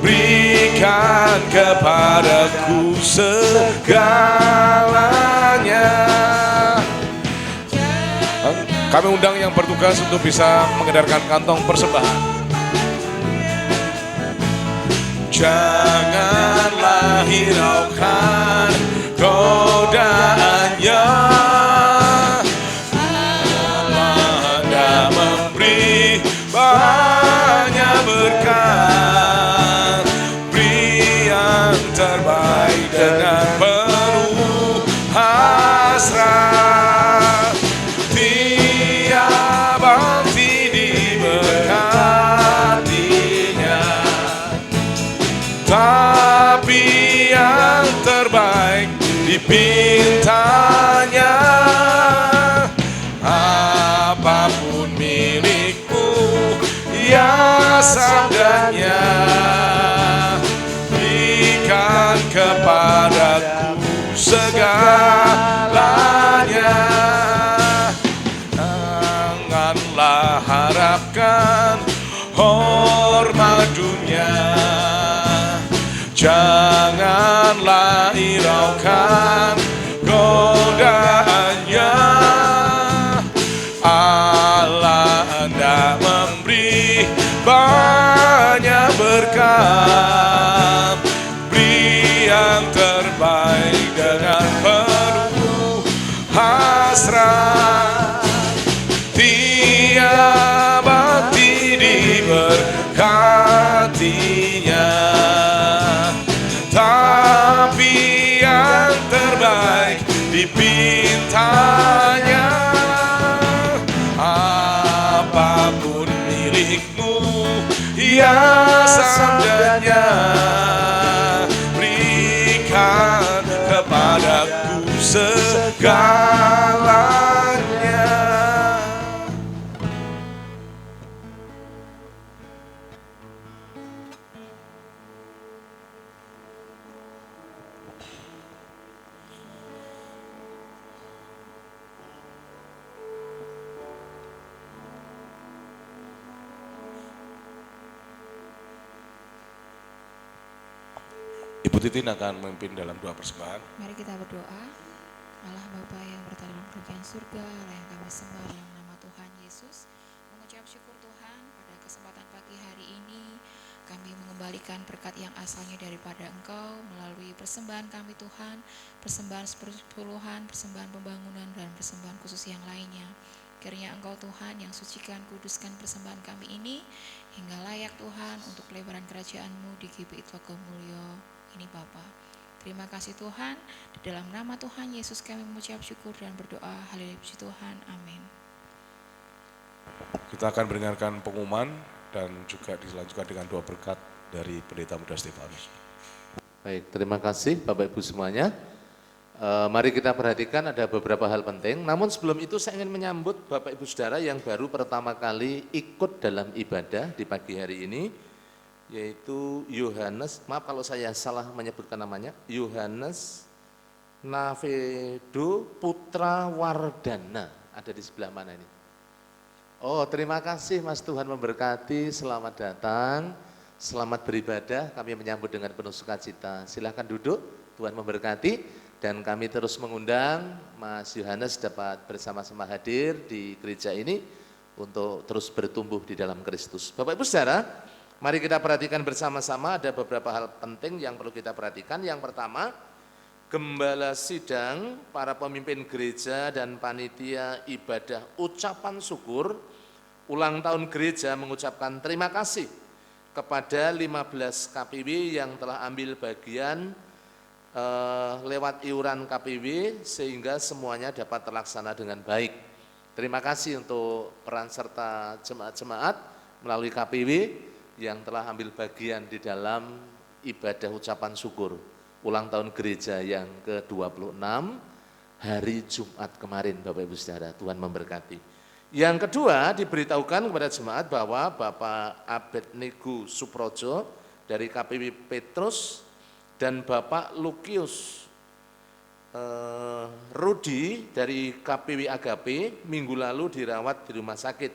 berikan kepadaku segalanya. Kami undang yang bertugas untuk bisa mengedarkan kantong persembahan. Janganlah hiraukan godaannya. Allah hendak memberi banyak berkat. Beri yang terbaik dengan penuh hasrat. Tiap hati diberkatinya, tapi yang terbaik dipintanya. Apapun milikmu, ya sabdanya, berikan kepadaku segalanya. Janganlah harapkan hormat dunia, janganlah hiraukan godaannya. Allah hendak memberi banyak berkat. Beri yang terbaik dengan penuh hasrat. Tiap hati diberkatinya, tapi yang terbaik dipintanya. Apapun milikmu, ya sabdanya, berikan kepadaku segalanya. Ibu Titin akan memimpin dalam doa persembahan. Mari kita berdoa. Allah Bapa yang berada dalam kerajaan surga, Allah yang kami sembah dalam nama Tuhan Yesus. Mengucap syukur Tuhan pada kesempatan pagi hari ini, kami mengembalikan berkat yang asalnya daripada Engkau melalui persembahan kami Tuhan, persembahan sepuluhan, persembahan pembangunan, dan persembahan khusus yang lainnya. Kiranya Engkau Tuhan yang sucikan, kuduskan persembahan kami ini, hingga layak Tuhan untuk pelebaran kerajaan-Mu di GBI Tlaga Mulyo ini Bapa. Terima kasih Tuhan, di dalam nama Tuhan Yesus kami mengucap syukur dan berdoa. Haleluya puji Tuhan, amin. Kita akan mendengarkan pengumuman dan juga dilanjutkan dengan doa berkat dari Pendeta Muda Stefanus. Baik, terima kasih Bapak Ibu semuanya. Mari kita perhatikan ada beberapa hal penting. Namun sebelum itu saya ingin menyambut Bapak Ibu Saudara yang baru pertama kali ikut dalam ibadah di pagi hari ini, yaitu Yohanes, maaf kalau saya salah menyebutkan namanya, Yohanes Navedo Putra Wardana. Ada di sebelah mana ini? Oh, terima kasih Mas, Tuhan memberkati, selamat datang, selamat beribadah, kami menyambut dengan penuh sukacita. Silahkan duduk, Tuhan memberkati. Dan kami terus mengundang Mas Yohanes dapat bersama-sama hadir di gereja ini untuk terus bertumbuh di dalam Kristus. Bapak Ibu Saudara, mari kita perhatikan bersama-sama ada beberapa hal penting yang perlu kita perhatikan. Yang pertama, Gembala Sidang, para pemimpin gereja dan panitia ibadah ucapan syukur ulang tahun gereja mengucapkan terima kasih kepada 15 KPW yang telah ambil bagian lewat iuran KPW sehingga semuanya dapat terlaksana dengan baik. Terima kasih untuk peran serta jemaat-jemaat melalui KPW yang telah ambil bagian di dalam ibadah ucapan syukur ulang tahun gereja yang ke-26 hari Jumat kemarin, Bapak Ibu Saudara. Tuhan memberkati. Yang kedua, diberitahukan kepada jemaat bahwa Bapak Abednego Suprojo dari KPW Petrus dan Bapak Lukius Rudi dari KPW Agape minggu lalu dirawat di rumah sakit.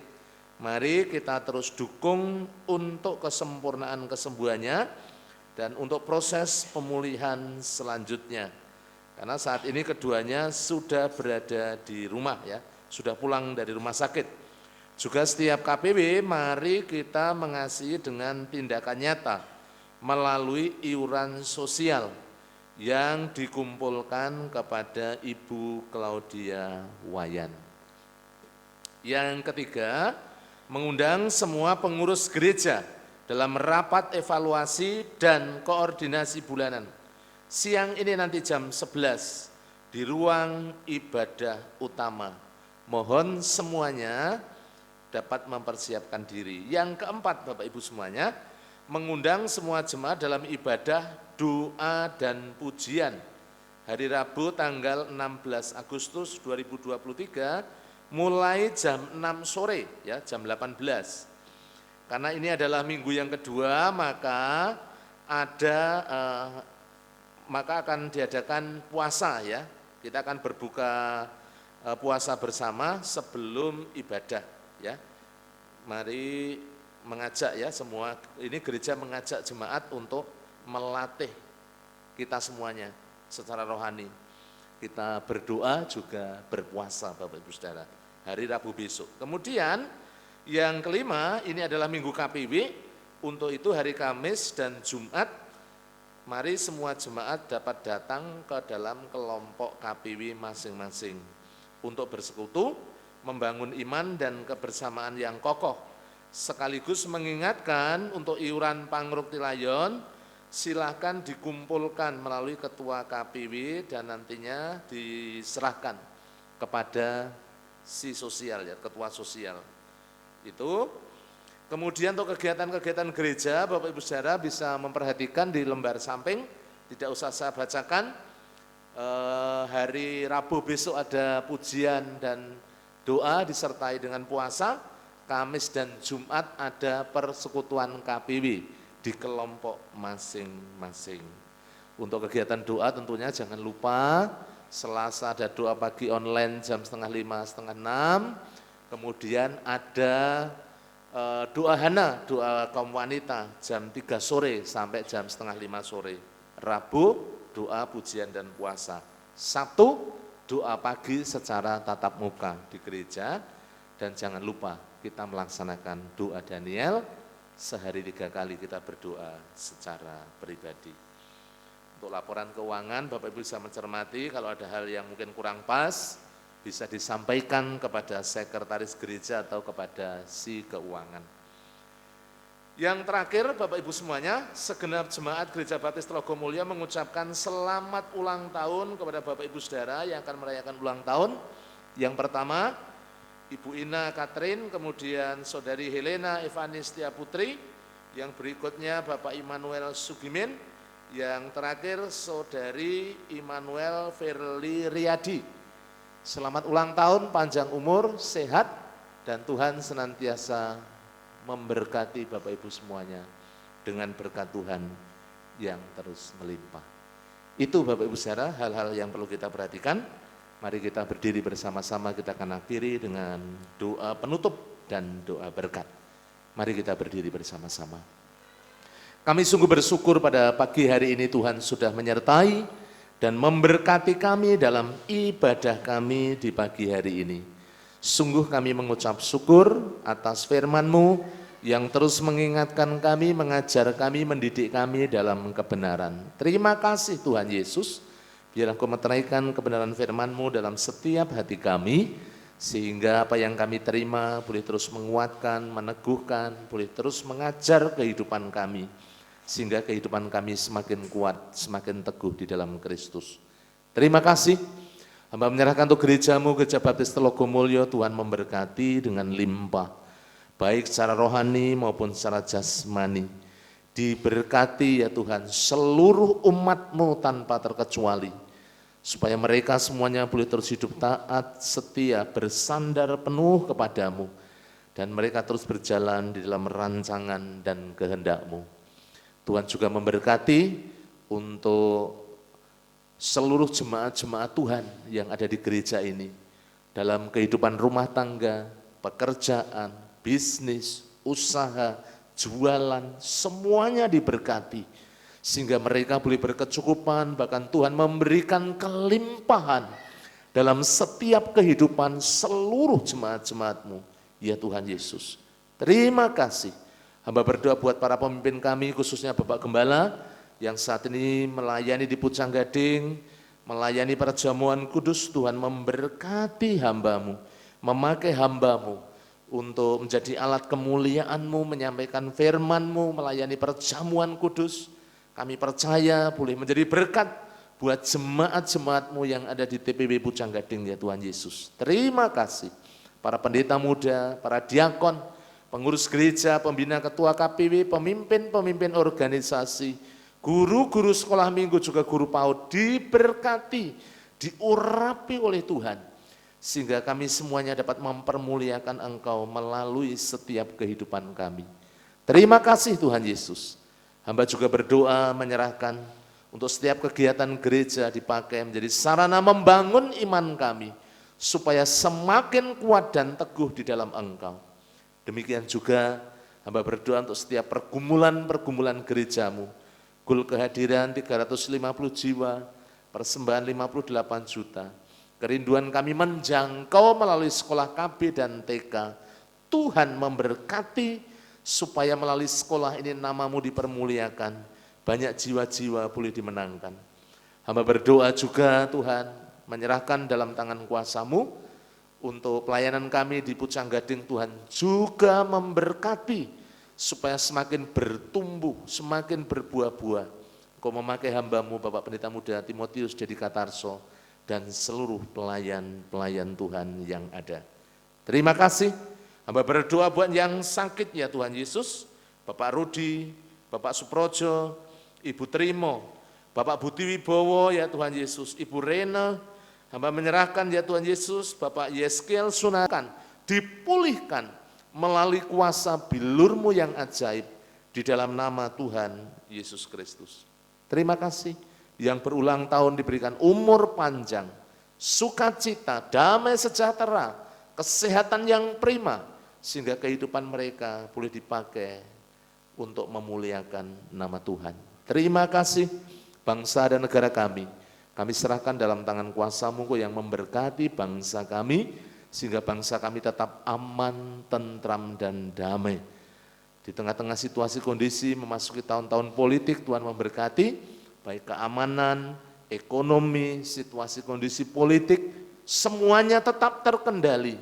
Mari kita terus dukung untuk kesempurnaan kesembuhannya dan untuk proses pemulihan selanjutnya. Karena saat ini keduanya sudah berada di rumah ya, sudah pulang dari rumah sakit. Juga setiap KPW mari kita mengasihi dengan tindakan nyata melalui iuran sosial yang dikumpulkan kepada Ibu Claudia Wayan. Yang ketiga, mengundang semua pengurus gereja dalam rapat evaluasi dan koordinasi bulanan. Siang ini nanti jam 11 di ruang ibadah utama. Mohon semuanya dapat mempersiapkan diri. Yang keempat, Bapak Ibu semuanya, mengundang semua jemaat dalam ibadah doa dan pujian hari Rabu tanggal 16 Agustus 2023 mulai jam 6 sore ya, jam 18. Karena ini adalah minggu yang kedua, maka akan diadakan puasa ya. Kita akan berbuka puasa bersama sebelum ibadah ya. Mari mengajak ya semua, ini gereja mengajak jemaat untuk melatih kita semuanya secara rohani. Kita berdoa juga berpuasa Bapak Ibu Saudara hari Rabu besok. Kemudian yang kelima, ini adalah minggu KPW, untuk itu hari Kamis dan Jumat, mari semua jemaat dapat datang ke dalam kelompok KPW masing-masing untuk bersekutu, membangun iman dan kebersamaan yang kokoh, sekaligus mengingatkan untuk iuran Pangruk Tilayon, silahkan dikumpulkan melalui ketua KPW dan nantinya diserahkan kepada si sosial ya, ketua sosial. Itu. Kemudian untuk kegiatan-kegiatan gereja, Bapak Ibu Saudara bisa memperhatikan di lembar samping, tidak usah saya bacakan. Hari Rabu besok ada pujian dan doa disertai dengan puasa. Kamis dan Jumat ada persekutuan KPW di kelompok masing-masing. Untuk kegiatan doa tentunya jangan lupa Selasa ada doa pagi online jam 4:30, 5:30. Kemudian ada doa Hana, doa kaum wanita jam 3 sore sampai jam 4:30 sore. Rabu doa pujian dan puasa. Sabtu doa pagi secara tatap muka di gereja. Dan jangan lupa kita melaksanakan doa Daniel, sehari 3 kali kita berdoa secara pribadi. Untuk laporan keuangan, Bapak Ibu bisa mencermati kalau ada hal yang mungkin kurang pas, bisa disampaikan kepada sekretaris gereja atau kepada si keuangan. Yang terakhir, Bapak Ibu semuanya, segenap jemaat Gereja Baptis Telogomulyo mengucapkan selamat ulang tahun kepada Bapak Ibu Saudara yang akan merayakan ulang tahun. Yang pertama, Ibu Ina Katrin, kemudian Saudari Helena Evanistia Putri, yang berikutnya Bapak Immanuel Sugimin, yang terakhir Saudari Immanuel Verli Riyadi. Selamat ulang tahun, panjang umur, sehat, dan Tuhan senantiasa memberkati Bapak Ibu semuanya dengan berkat Tuhan yang terus melimpah. Itu Bapak Ibu saudara hal-hal yang perlu kita perhatikan. Mari kita berdiri bersama-sama, kita akan akhiri dengan doa penutup dan doa berkat. Mari kita berdiri bersama-sama. Kami sungguh bersyukur pada pagi hari ini Tuhan sudah menyertai dan memberkati kami dalam ibadah kami di pagi hari ini. Sungguh kami mengucap syukur atas firman-Mu yang terus mengingatkan kami, mengajar kami, mendidik kami dalam kebenaran. Terima kasih Tuhan Yesus, biarlah Kau meteraikan kebenaran firman-Mu dalam setiap hati kami, sehingga apa yang kami terima boleh terus menguatkan, meneguhkan, boleh terus mengajar kehidupan kami, sehingga kehidupan kami semakin kuat, semakin teguh di dalam Kristus. Terima kasih. Hamba menyerahkan untuk gereja-Mu, Gereja Baptis Telogomulyo, Tuhan memberkati dengan limpah, baik secara rohani maupun secara jasmani. Diberkati ya Tuhan seluruh umat-Mu tanpa terkecuali, supaya mereka semuanya boleh terus hidup taat, setia, bersandar penuh kepada-Mu, dan mereka terus berjalan di dalam rancangan dan kehendak-Mu. Tuhan juga memberkati untuk seluruh jemaat-jemaat Tuhan yang ada di gereja ini, dalam kehidupan rumah tangga, pekerjaan, bisnis, usaha, jualan, semuanya diberkati, sehingga mereka boleh berkecukupan, bahkan Tuhan memberikan kelimpahan dalam setiap kehidupan seluruh jemaat-jemaat-Mu, ya Tuhan Yesus. Terima kasih. Hamba berdoa buat para pemimpin kami, khususnya Bapak Gembala, yang saat ini melayani di Pucang Gading, melayani perjamuan kudus. Tuhan memberkati hamba-Mu, memakai hamba-Mu untuk menjadi alat kemuliaan-Mu, menyampaikan firman-Mu, melayani perjamuan kudus. Kami percaya boleh menjadi berkat buat jemaat-jemaat-Mu yang ada di TPB Pucang Gading, ya Tuhan Yesus. Terima kasih. Para pendeta muda, para diakon, pengurus gereja, pembina ketua KPW, pemimpin-pemimpin organisasi, guru-guru sekolah minggu, juga guru PAUD, diberkati, diurapi oleh Tuhan, sehingga kami semuanya dapat mempermuliakan Engkau melalui setiap kehidupan kami. Terima kasih Tuhan Yesus. Hamba juga berdoa menyerahkan untuk setiap kegiatan gereja dipakai menjadi sarana membangun iman kami, supaya semakin kuat dan teguh di dalam Engkau. Demikian juga hamba berdoa untuk setiap pergumulan-pergumulan gereja-Mu. Gul kehadiran 350 jiwa, persembahan 58 juta. Kerinduan kami menjangkau melalui sekolah KB dan TK. Tuhan memberkati supaya melalui sekolah ini nama-Mu dipermuliakan. Banyak jiwa-jiwa boleh dimenangkan. Hamba berdoa juga Tuhan, menyerahkan dalam tangan kuasa-Mu untuk pelayanan kami di Pucang Gading. Tuhan juga memberkati supaya semakin bertumbuh, semakin berbuah-buah. Engkau memakai hamba-Mu Bapak Pendeta Muda Timotius Dedi Katarso dan seluruh pelayan-pelayan Tuhan yang ada. Terima kasih. Hamba berdoa buat yang sakit ya Tuhan Yesus, Bapak Rudi, Bapak Suprojo, Ibu Trimo, Bapak Budi Wibowo ya Tuhan Yesus, Ibu Rena, hamba menyerahkan ya Tuhan Yesus, Bapak Yeskel Sunakan, dipulihkan melalui kuasa bilur-Mu yang ajaib di dalam nama Tuhan Yesus Kristus. Terima kasih yang berulang tahun diberikan umur panjang, sukacita, damai sejahtera, kesehatan yang prima, sehingga kehidupan mereka boleh dipakai untuk memuliakan nama Tuhan. Terima kasih bangsa dan negara kami serahkan dalam tangan kuasa-Mu yang memberkati bangsa kami, sehingga bangsa kami tetap aman, tentram, dan damai. Di tengah-tengah situasi kondisi memasuki tahun-tahun politik, Tuhan memberkati, baik keamanan, ekonomi, situasi kondisi politik, semuanya tetap terkendali,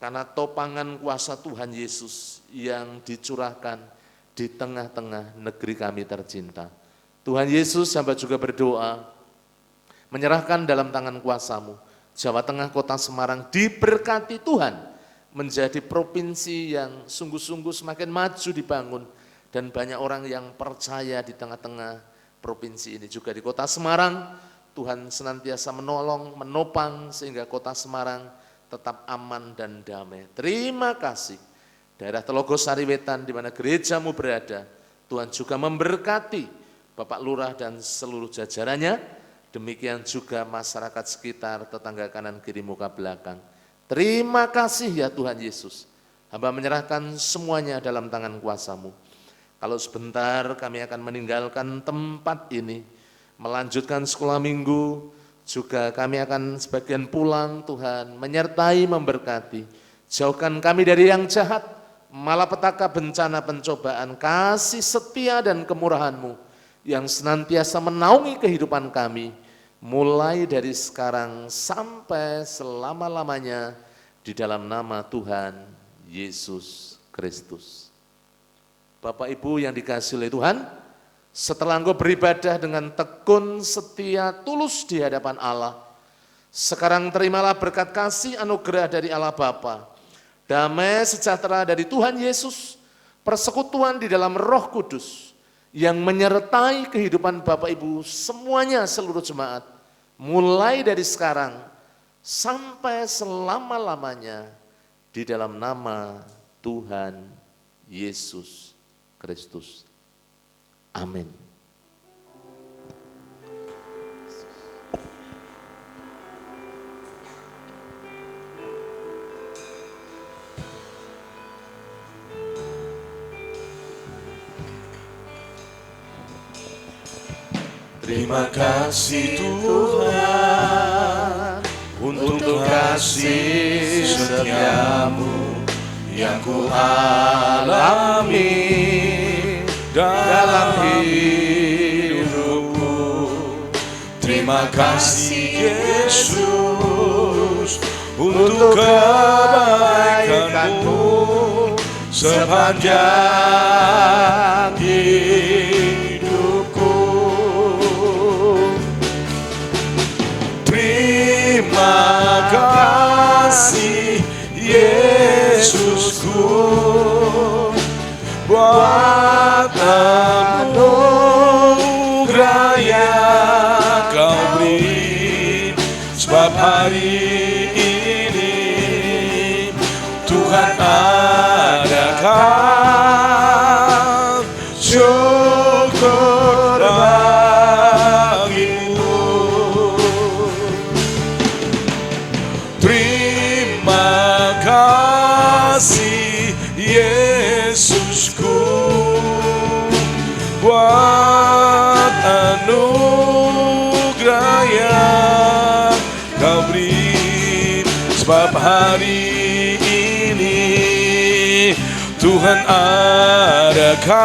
karena topangan kuasa Tuhan Yesus yang dicurahkan di tengah-tengah negeri kami tercinta. Tuhan Yesus, hamba juga berdoa, menyerahkan dalam tangan kuasa-Mu, Jawa Tengah, Kota Semarang diberkati Tuhan menjadi provinsi yang sungguh-sungguh semakin maju dibangun dan banyak orang yang percaya di tengah-tengah provinsi ini. Juga di Kota Semarang, Tuhan senantiasa menolong, menopang sehingga Kota Semarang tetap aman dan damai. Terima kasih. Daerah Telogosari Wetan di mana gerejamu berada, Tuhan juga memberkati Bapak Lurah dan seluruh jajarannya, demikian juga masyarakat sekitar, tetangga kanan kiri muka belakang. Terima kasih ya Tuhan Yesus. Hamba menyerahkan semuanya dalam tangan kuasa-Mu. Kalau sebentar kami akan meninggalkan tempat ini, melanjutkan sekolah minggu, juga kami akan sebagian pulang Tuhan, menyertai memberkati. Jauhkan kami dari yang jahat, malapetaka, bencana, pencobaan, kasih setia dan kemurahan-Mu yang senantiasa menaungi kehidupan kami, mulai dari sekarang sampai selama-lamanya di dalam nama Tuhan Yesus Kristus. Bapak Ibu yang dikasihi oleh Tuhan, setelah engkau beribadah dengan tekun, setia, tulus di hadapan Allah, sekarang terimalah berkat kasih anugerah dari Allah Bapa, damai sejahtera dari Tuhan Yesus, persekutuan di dalam Roh Kudus, yang menyertai kehidupan Bapak Ibu semuanya seluruh jemaat, mulai dari sekarang sampai selama-lamanya di dalam nama Tuhan Yesus Kristus. Amin. Terima kasih Tuhan untuk kasih setiamu yang ku alami dalam hidupku. Terima kasih Yesus untuk kebaikan-Mu sepanjang hidupku. Terima kasih Yesusku buat anugerah yang Kau beri, sebab hari ini Tuhan adakan syukur bagimu. Terima kasih Yesusku buat anugerah yang Kau beri, sebab hari ini Tuhan adakan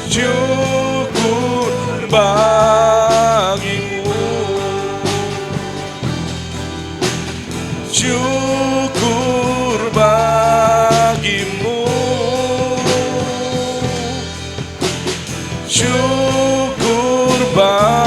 syukur bagimu. Syukur bagimu, syukur bagimu.